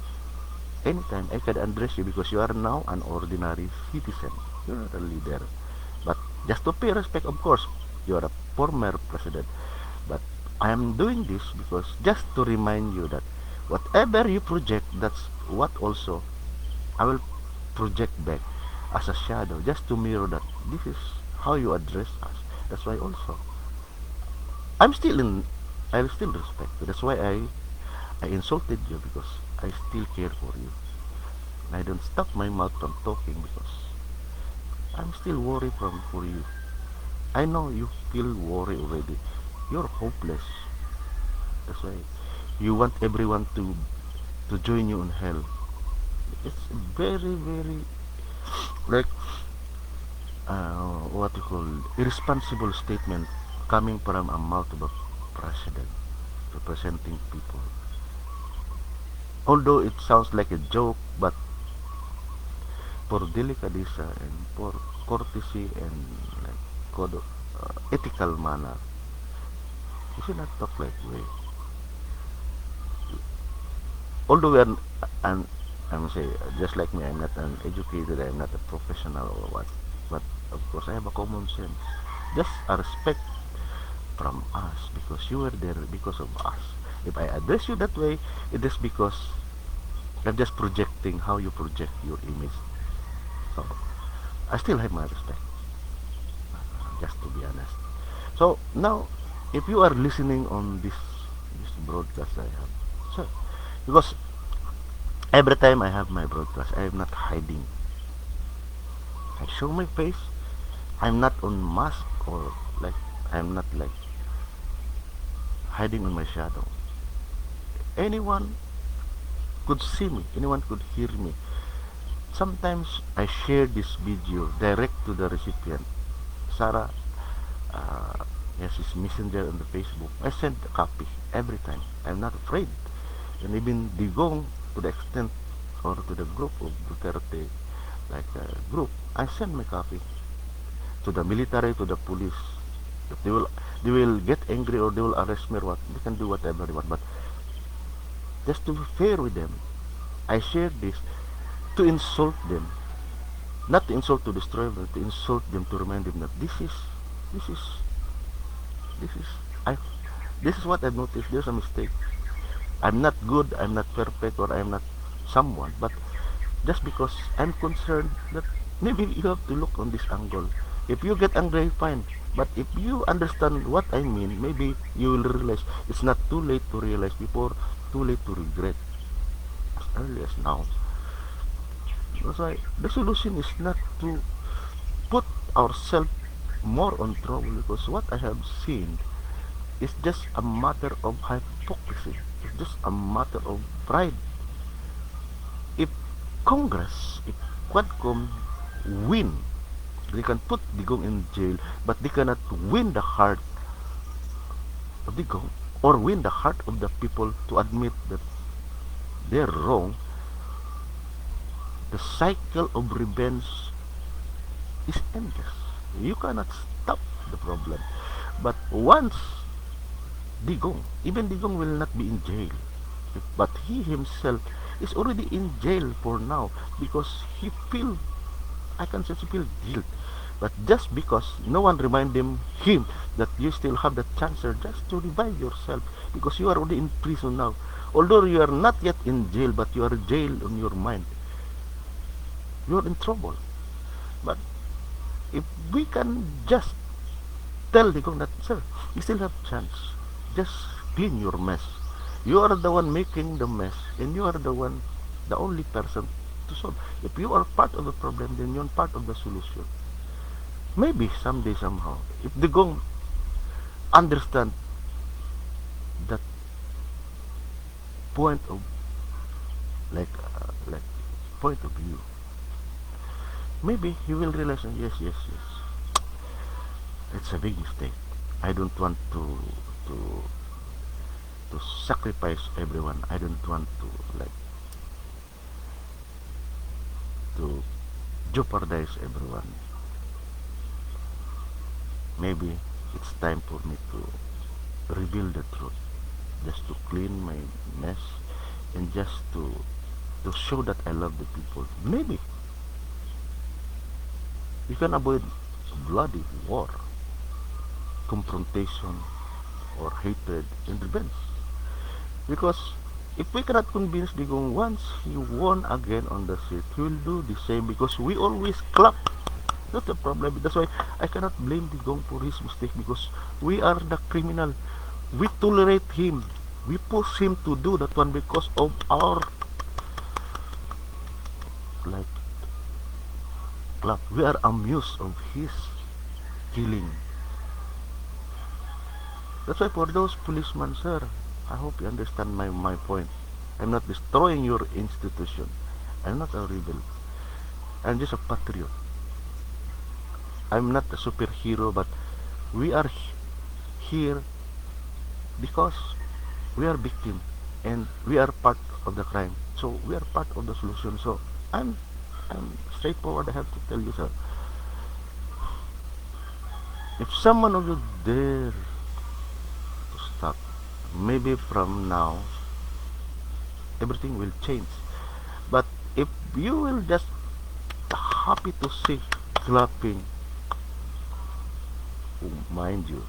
anytime I can address you because you are now an ordinary citizen. You're not a leader. But just to pay respect, of course, you are a former president. But I am doing this because just to remind you that whatever you project, that's what also I will project back as a shadow, just to mirror that this is how you address us. That's why also I'm still in I will still respect you. That's why I insulted you because I still care for you. I don't stop my mouth from talking because I'm still worried for you. I know you feel worried already. You're hopeless. That's why you want everyone to join you in hell. It's very very like what you call irresponsible statement coming from a mouth of a president representing people. Although it sounds like a joke, but for delicadeza and for courtesy and like code, ethical manner, you should not talk like way. Although we are, and I'm say just like me, I'm not an educated, I'm not a professional or what, but of course I have a common sense. Just a respect from us because you were there because of us. If I address you that way, it is because I'm just projecting how you project your image. So I still have my respect, just to be honest. So now, if you are listening on this broadcast I have, so because every time I have my broadcast, I am not hiding. I show my face. I'm not on mask or like I'm not like hiding in my shadow. Anyone could see me. Anyone could hear me. Sometimes I share this video direct to the recipient. Sarah, yes, it's messenger on the Facebook. I send a copy every time. I'm not afraid. And even Digong, to the extent or to the group of Duterte, like a group, I send my copy to the military, to the police. If they will get angry or they will arrest me or what, they can do whatever they want. But just to be fair with them, I share this to insult them, not to insult to destroy them, to insult them to remind them that this is this is I this is what I've noticed. There's a mistake. I'm not good, I'm not perfect, or I'm not someone, but just because I'm concerned that maybe you have to look on this angle. If you get angry, fine. But if you understand what I mean, maybe you will realize it's not too late to realize before too late to regret as early as now. That's why the solution is not to put ourselves more on trouble because what I have seen is just a matter of hypocrisy. It's just a matter of pride. If Congress, if Quadcom win, they can put Digong in jail, but they cannot win the heart of Digong or win the heart of the people to admit that they're wrong. The cycle of revenge is endless. You cannot stop the problem. But once Digong, even Digong will not be in jail, but he himself is already in jail for now because he feel, I can say he feel guilt. But just because no one remind him that you still have the chance just to revive yourself because you are already in prison now. Although you are not yet in jail, but you are jailed on your mind. You are in trouble. But if we can just tell Digong that, sir, you still have chance. Just clean your mess. You are the one making the mess, and you are the one, the only person to solve. If you are part of the problem, then you're part of the solution. Maybe someday, somehow, if Digong understand that point of like point of view, maybe he will realize, yes, yes, yes, it's a big mistake. I don't want to to sacrifice everyone. I don't want to like to jeopardize everyone. Maybe it's time for me to reveal the truth, just to clean my mess, and just to show that I love the people. Maybe we can avoid bloody war, confrontation, or hatred and revenge. Because if we cannot convince Digong once he won again on the seat, he will do the same because we always clap. That's the problem. That's why I cannot blame Digong for his mistake because we are the criminal. We tolerate him. We push him to do that one because of our like clap. We are amused of his killing. That's why for those policemen, sir, I hope you understand my point. I'm not destroying your institution. I'm not a rebel. I'm just a patriot. I'm not a superhero, but we are here because we are victim and we are part of the crime. So we are part of the solution. So I'm I'm straightforward. I have to tell you, sir. If someone of you dare to stop, maybe from now everything will change. But if you will just happy to see clapping, mind you,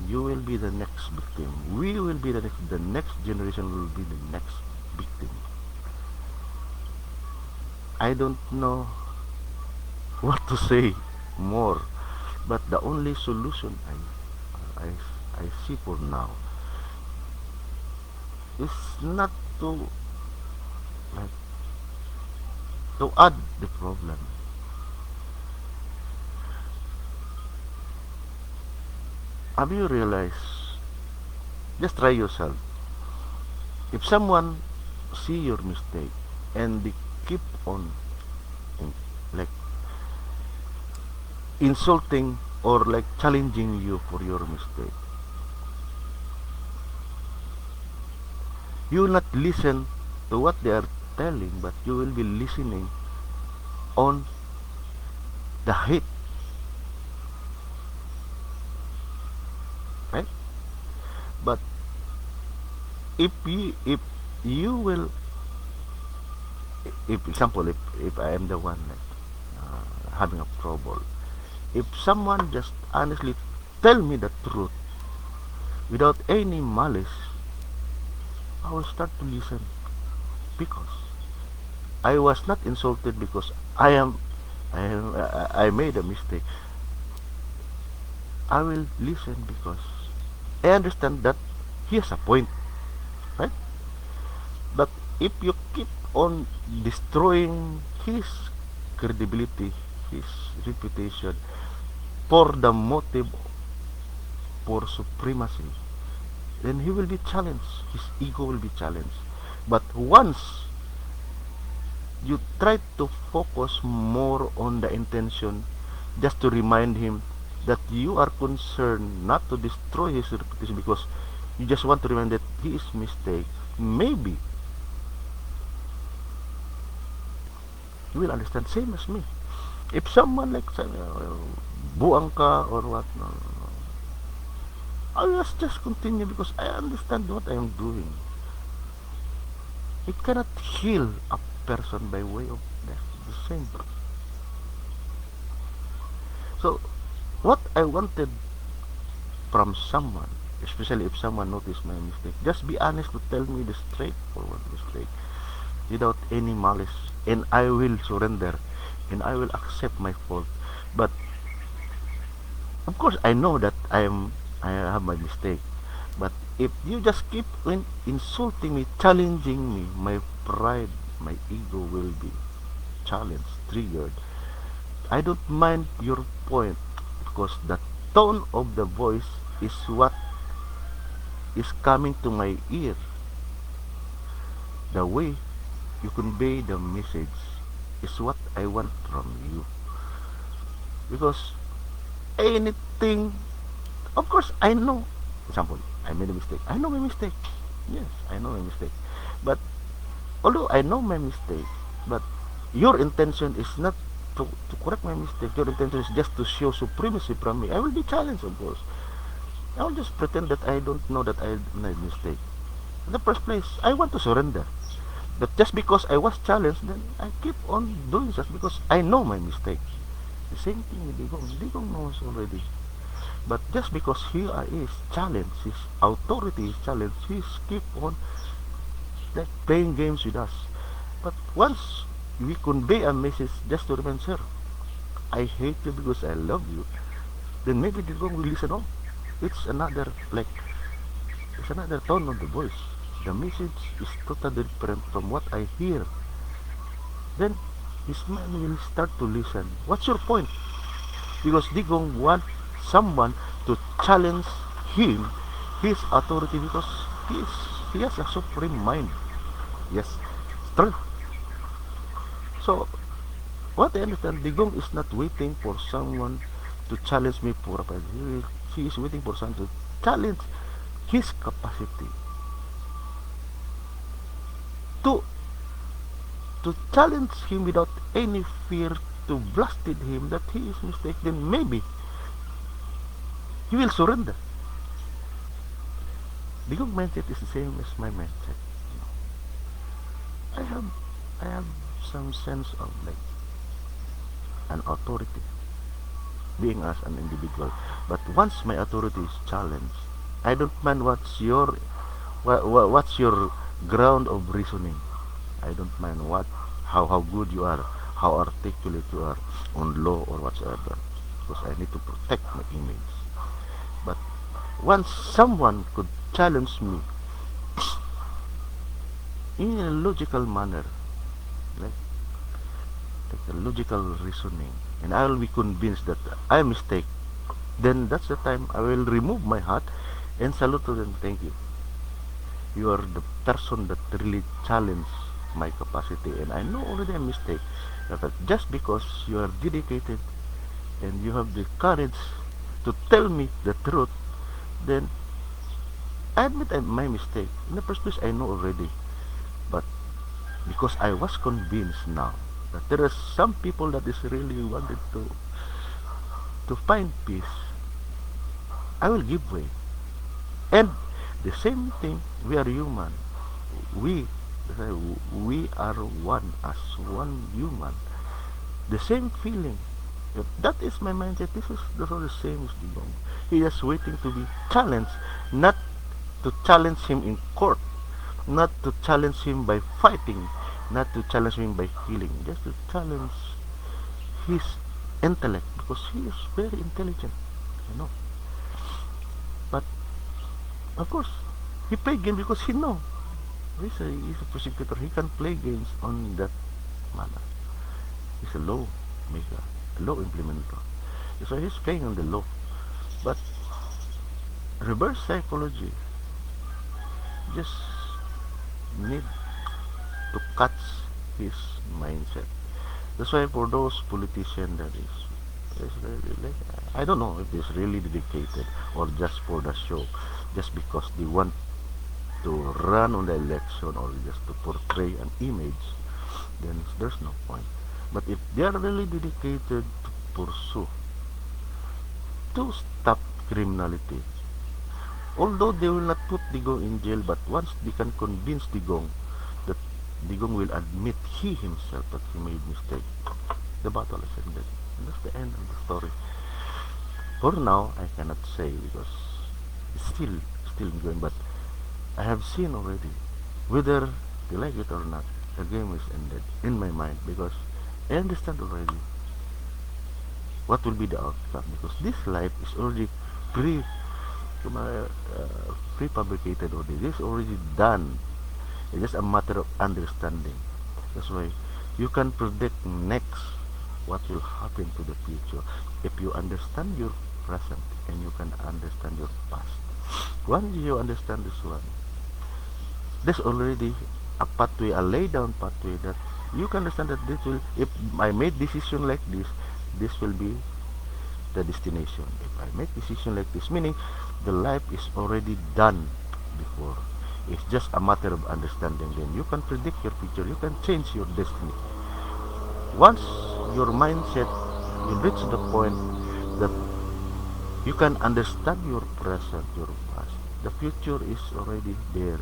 you will be the next victim. We will be the next generation will be the next victim. I don't know what to say more, but the only solution I, I see for now is not to like to add the problem. Have you realized? Just try yourself. If someone see your mistake and they keep on like insulting or like challenging you for your mistake, you will not listen to what they are telling, but you will be listening on the hate, right? But if you will, if example, if I am the one like having a trouble, if someone just honestly tell me the truth without any malice, I will start to listen because I was not insulted because I made a mistake. I will listen because I understand that he has a point, right? But if you keep on destroying his credibility, his reputation for the motive for supremacy, then he will be challenged. His ego will be challenged. But once you try to focus more on the intention, just to remind him that you are concerned not to destroy his reputation because you just want to remind that he is mistake, maybe you will understand. Same as me. If someone like buang ka or what, no, no, no. I must just continue because I understand what I am doing. It cannot heal a person by way of death. The same. So, what I wanted from someone, especially if someone noticed my mistake, just be honest to tell me the straightforward mistake without any malice, and I will surrender and I will accept my fault. But of course, I know that I have my mistake. But if you just keep insulting me, challenging me, my pride, my ego will be challenged, triggered. I don't mind your point because the tone of the voice is what is coming to my ear. The way you convey the message is what I want from you. Because anything, of course, I know. Example, I made a mistake. I know my mistake. Yes, I know my mistake. But although I know my mistake, but your intention is not to correct my mistake. Your intention is just to show supremacy from me. I will be challenged, of course. I will just pretend that I don't know that I made a mistake. In the first place, I want to surrender. But just because I was challenged, then I keep on doing just because I know my mistake. The same thing with Digong. Digong knows already. But just because he is challenged, his authority is challenged, he keep on like playing games with us. But once we convey a message just to remind, sir, I hate you because I love you, then maybe Digong will listen on. It's another it's another tone of the voice. The message is totally different from what I hear then his mind will start to listen. What's your point? Because Digong want someone to challenge him, his authority, because he has a supreme mind. Yes, strength. So what I understand, Digong is not waiting for someone to challenge me for a prize. He is waiting for someone to challenge his capacity to challenge him without any fear, to blasted him that he is mistaken. Then maybe he will surrender. Digong mindset is the same as my mindset. I have I have some sense of like an authority, being as an individual. But once my authority is challenged, I don't mind what's your ground of reasoning. I don't mind how good you are, how articulate you are on law or whatsoever, because I need to protect my image. But once someone could challenge me in a logical manner, like, like a logical reasoning, and I will be convinced that I mistake, then that's the time I will remove my hat and salute to them. Thank you. You are the person that really challenged my capacity, and I know already a mistake. But just because you are dedicated and you have the courage to tell me the truth, then I admit my mistake. In the first place, I know already, but because I was convinced now that there are some people that is really wanted to find peace, I will give way. And the same thing, we are human. We we are one as one human. The same feeling. If that is my mindset. This is the same as Digong. He is waiting to be challenged, not to challenge him in court, not to challenge him by fighting, not to challenge him by killing, just to challenge his intellect, because he is very intelligent, you know. But of course, he play game because he know he's a prosecutor. He can play games on that manner. He's a law maker, a law implementer. So he's playing on the law. But reverse psychology just need to catch his mindset. That's why for those politicians that is really like, I don't know if it's really dedicated or just for the show, just because they want to run on the election or just to portray an image, then there's no point. But if they are really dedicated to pursue, to stop criminality, although they will not put Digong in jail, but once they can convince Digong that Digong will admit he himself that he made mistake, the battle is ended. And that's the end of the story. For now, I cannot say because it's still going, but I have seen already, whether they like it or not, the game is ended in my mind, because I understand already what will be the outcome, because this life is already pre prefabricated already. This is already done. It's just a matter of understanding. That's why you can predict next what will happen to the future if you understand your present and you can understand your past. Once you understand this one, there's already a pathway, a lay down pathway that you can understand that this will, if I made decision like this will be the destination. If I make decision like this, meaning the life is already done before. It's just a matter of understanding. Then you can predict your future. You can change your destiny. Once your mindset, you reach the point that you can understand your present, your past. The future is already there,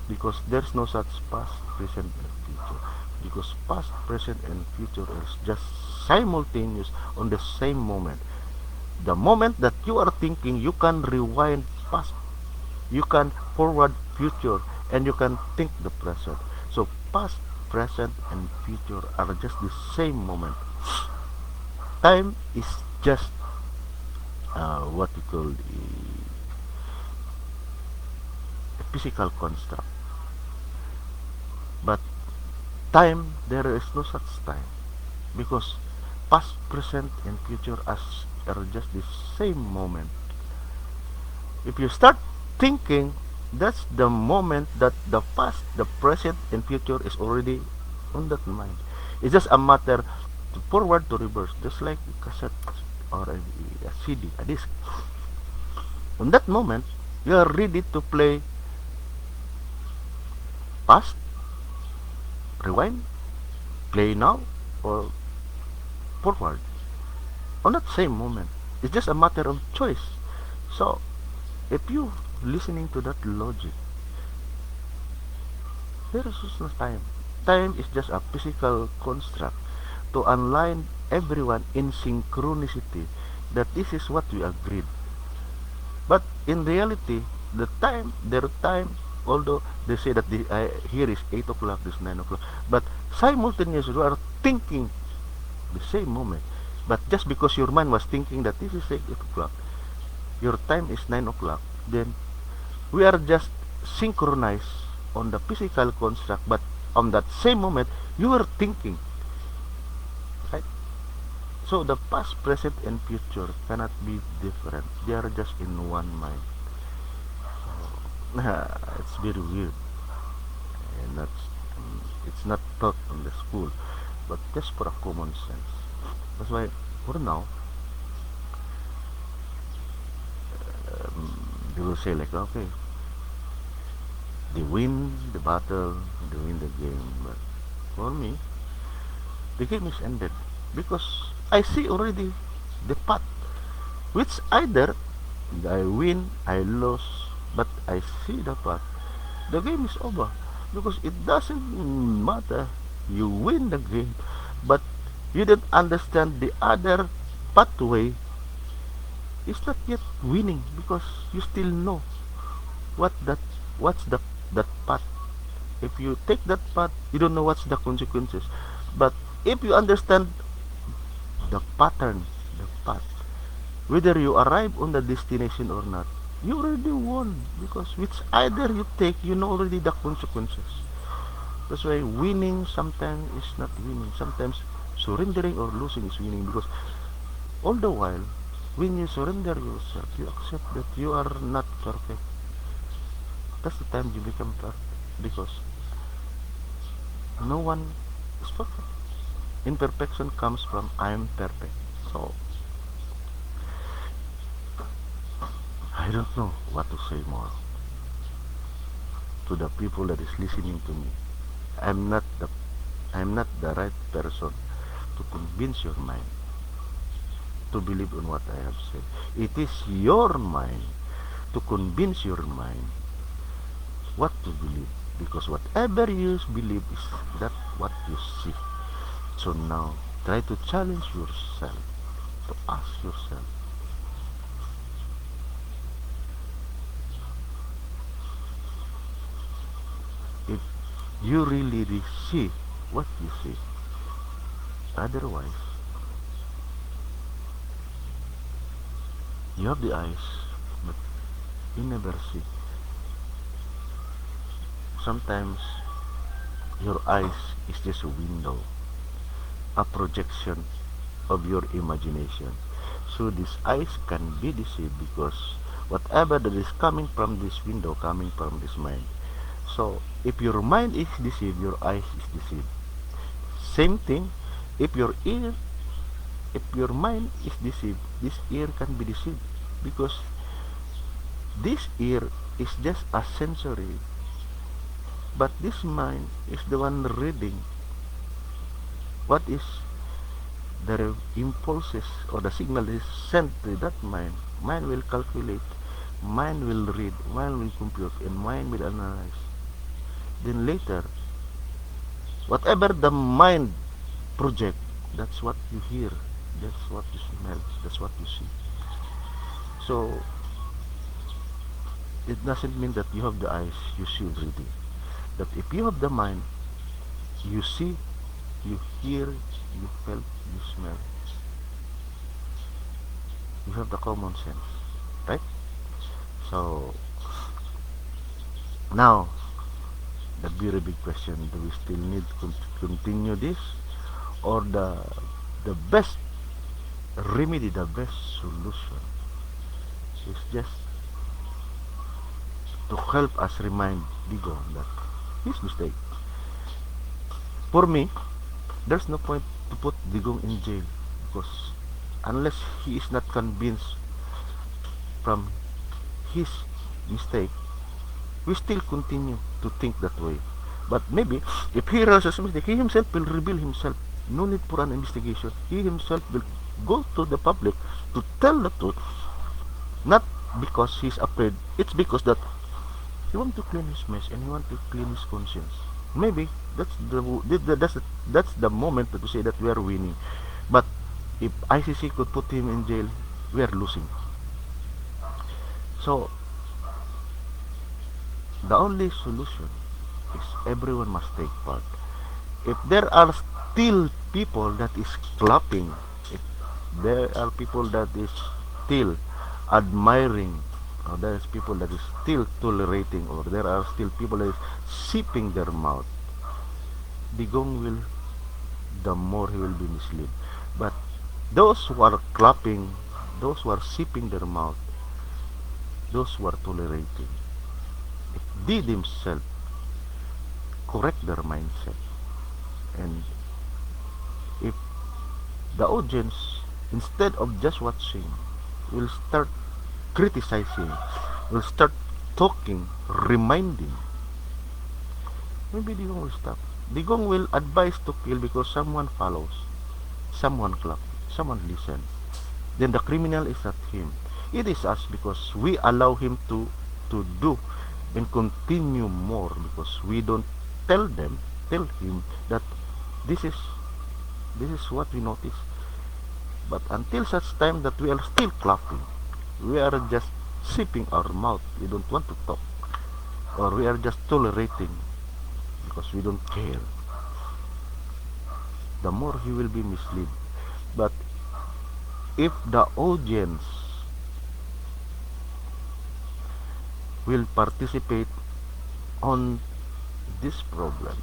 because there's no such past, present, and future. Because past, present, and future is just simultaneous on the same moment. The moment that you are thinking, you can rewind past, you can forward future, and you can think the present. So past, present, and future are just the same moment. Time is just what we call a physical construct. But time, there is no such time because past, present, and future are just the same moment. If you start thinking, that's the moment that the past, the present, and future is already on that mind. It's just a matter to forward to reverse, just like a cassette or a CD, a disc. On that moment, you are ready to play past, rewind, play now, or forward. On that same moment, it's just a matter of choice. So, if you listening to that logic, there is just no time. Time is just a physical construct to align everyone in synchronicity that this is what we agreed. But in reality, their time, although they say that here is 8 o'clock, this 9 o'clock, but simultaneously you are thinking the same moment. But just because your mind was thinking that this is 8 o'clock, your time is 9 o'clock, then we are just synchronized on the physical construct, but on that same moment, you are thinking, right? So the past, present, and future cannot be different. They are just in one mind. It's very weird, and it's not taught in the school, but just for a common sense. That's why for now, they will say like, okay, they win the battle, they win the game. But for me, the game is ended because I see already the path, which either I win, I lose, but I see the path. The game is over because it doesn't matter. You win the game, but you don't understand the other pathway. It's not yet winning because you still know what that what's that path. If you take that path, you don't know what's the consequences. But if you understand the pattern, the path, whether you arrive on the destination or not, you already won because which either you take, you know already the consequences. That's why winning sometimes is not winning. Sometimes surrendering or losing is winning because all the while, when you surrender yourself, you accept that you are not perfect. That's the time you become perfect because no one is perfect. Imperfection comes from I am perfect. So I don't know what to say more to the people that is listening to me. I'm not the I'm not the right person to convince your mind to believe in what I have said. It is your mind to convince your mind what to believe because whatever you believe is that what you see. So now try to challenge yourself to ask yourself, if you really see what you see. Otherwise, you have the eyes, but you never see. Sometimes your eyes is just a window, a projection of your imagination. So these eyes can be deceived because whatever that is coming from this window, coming from this mind. So if your mind is deceived, your eyes is deceived. Same thing, if your mind is deceived, this ear can be deceived because this ear is just a sensory, but this mind is the one reading what is the impulses or the signal is sent to that mind. Mind will calculate, mind will read, mind will compute, and mind will analyze. Then later, whatever the mind project, that's what you hear, that's what you smell, that's what you see. So it doesn't mean that you have the eyes, you see already. That if you have the mind, you see, you hear, you feel, you smell. You have the common sense, right? So now the very big question: do we still need to continue this, or the best remedy, the best solution is just to help us remind Digong that his mistake. For me, there's no point to put Digong in jail because unless he is not convinced from his mistake, we still continue to think that way. But maybe if he realizes his mistake, he himself will reveal himself. No need for an investigation. He himself will go to the public to tell the truth, not because he's afraid. It's because that he wants to clean his mess and he wants to clean his conscience. Maybe that's the moment that we say that we are winning. But if ICC could put him in jail, we are losing. So the only solution is everyone must take part. If there are still people that is clapping, if there are people that is still admiring, or there is people that is still tolerating, or there are still people that is sipping their mouth, Digong will, the more he will be misled. But those who are clapping, those who are sipping their mouth, those who are tolerating, if they themselves correct their mindset, and if the audience, instead of just watching, will start criticizing, will start talking, reminding, maybe Digong will stop. Digong will advise to kill because someone follows, someone claps, someone listens. Then the criminal is not him. It is us because we allow him to do and continue more because we don't tell him that this is what we notice. But until such time that we are still clapping, we are just sipping our mouth, we don't want to talk, or we are just tolerating because we don't care, the more he will be misled. But if the audience will participate on this problem,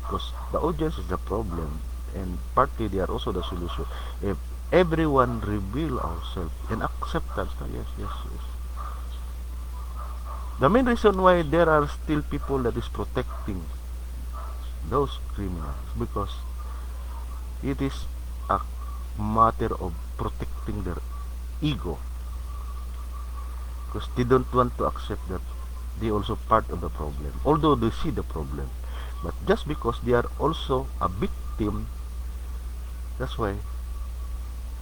because the audience is the problem and partly they are also the solution. If everyone reveal ourselves and acceptance, yes. The main reason why there are still people that is protecting those criminals because it is a matter of protecting their ego, because they don't want to accept that they also part of the problem, although they see the problem. But just because they are also a victim, that's why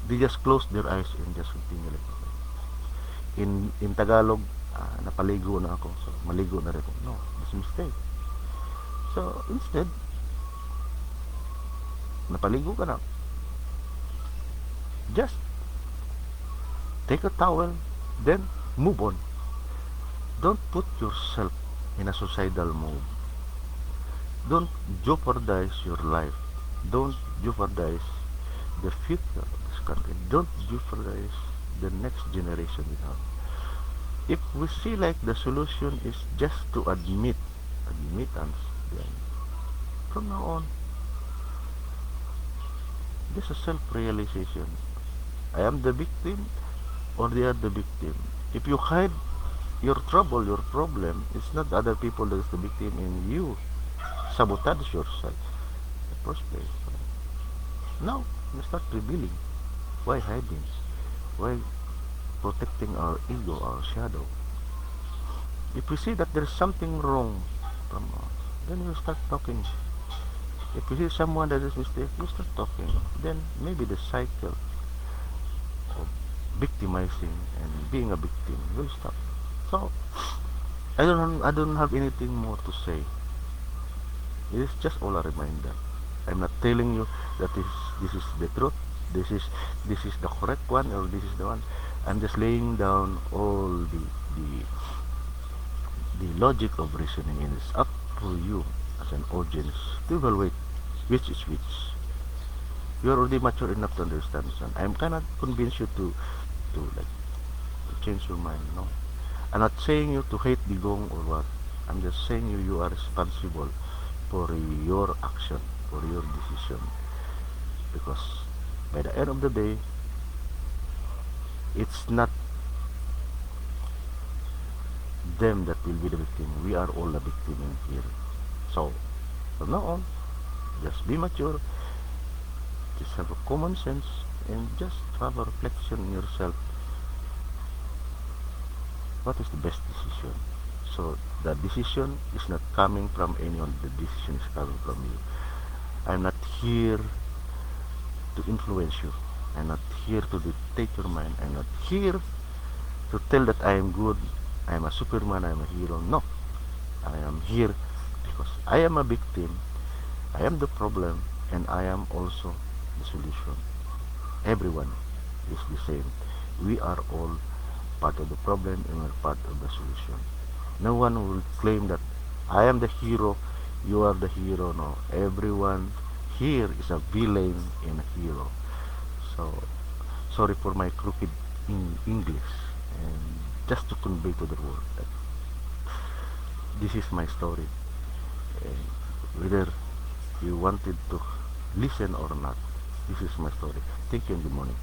they just close their eyes and just continue like that. In Tagalog, napaligo na ako, so maligo na rin ako. No, it's a mistake. So instead, napaligo ka na, just take a towel, then move on. Don't put yourself in a suicidal mode. Don't jeopardize your life. Don't jeopardize the future of this country. Don't jeopardize the next generation we have. If we see like the solution is just to admittance, then from now on, just a self-realization. I am the victim or they are the victim. If you hide your trouble, your problem, it's not other people that is the victim and you sabotage yourself in the first place. Now, you start revealing. Why hiding? Why protecting our ego, our shadow? If we see that there's something wrong from us, then we'll start talking. If we see someone that is mistake, we'll start talking. Then maybe the cycle of victimizing and being a victim will stop. So I don't have anything more to say. It is just all a reminder. I'm not telling you that this is the truth, this is the correct one, or this is the one. I'm just laying down all the logic of reasoning, and it's up for you as an audience to evaluate which is which. You're already mature enough to understand this, and I'm cannot convince you to change your mind. No, I'm not saying you to hate Digong or what. I'm just saying you are responsible for your action, for your decision. Because by the end of the day, it's not them that will be the victim. We are all the victim in here. So, from now on, just be mature, just have a common sense, and just have a reflection in yourself. What is the best decision? So, the decision is not coming from anyone. The decision is coming from you. I'm not here to influence you. I'm not here to dictate your mind. I'm not here to tell that I am good, I am a superman, I am a hero. No. I am here because I am a victim, I am the problem, and I am also the solution. Everyone is the same. We are all part of the problem and we're part of the solution. No one will claim that I am the hero, you are the hero. No. Everyone here is a villain and a hero. So, sorry for my crooked English, and just to convey to the world that this is my story, and whether you wanted to listen or not, this is my story. Thank you and good morning.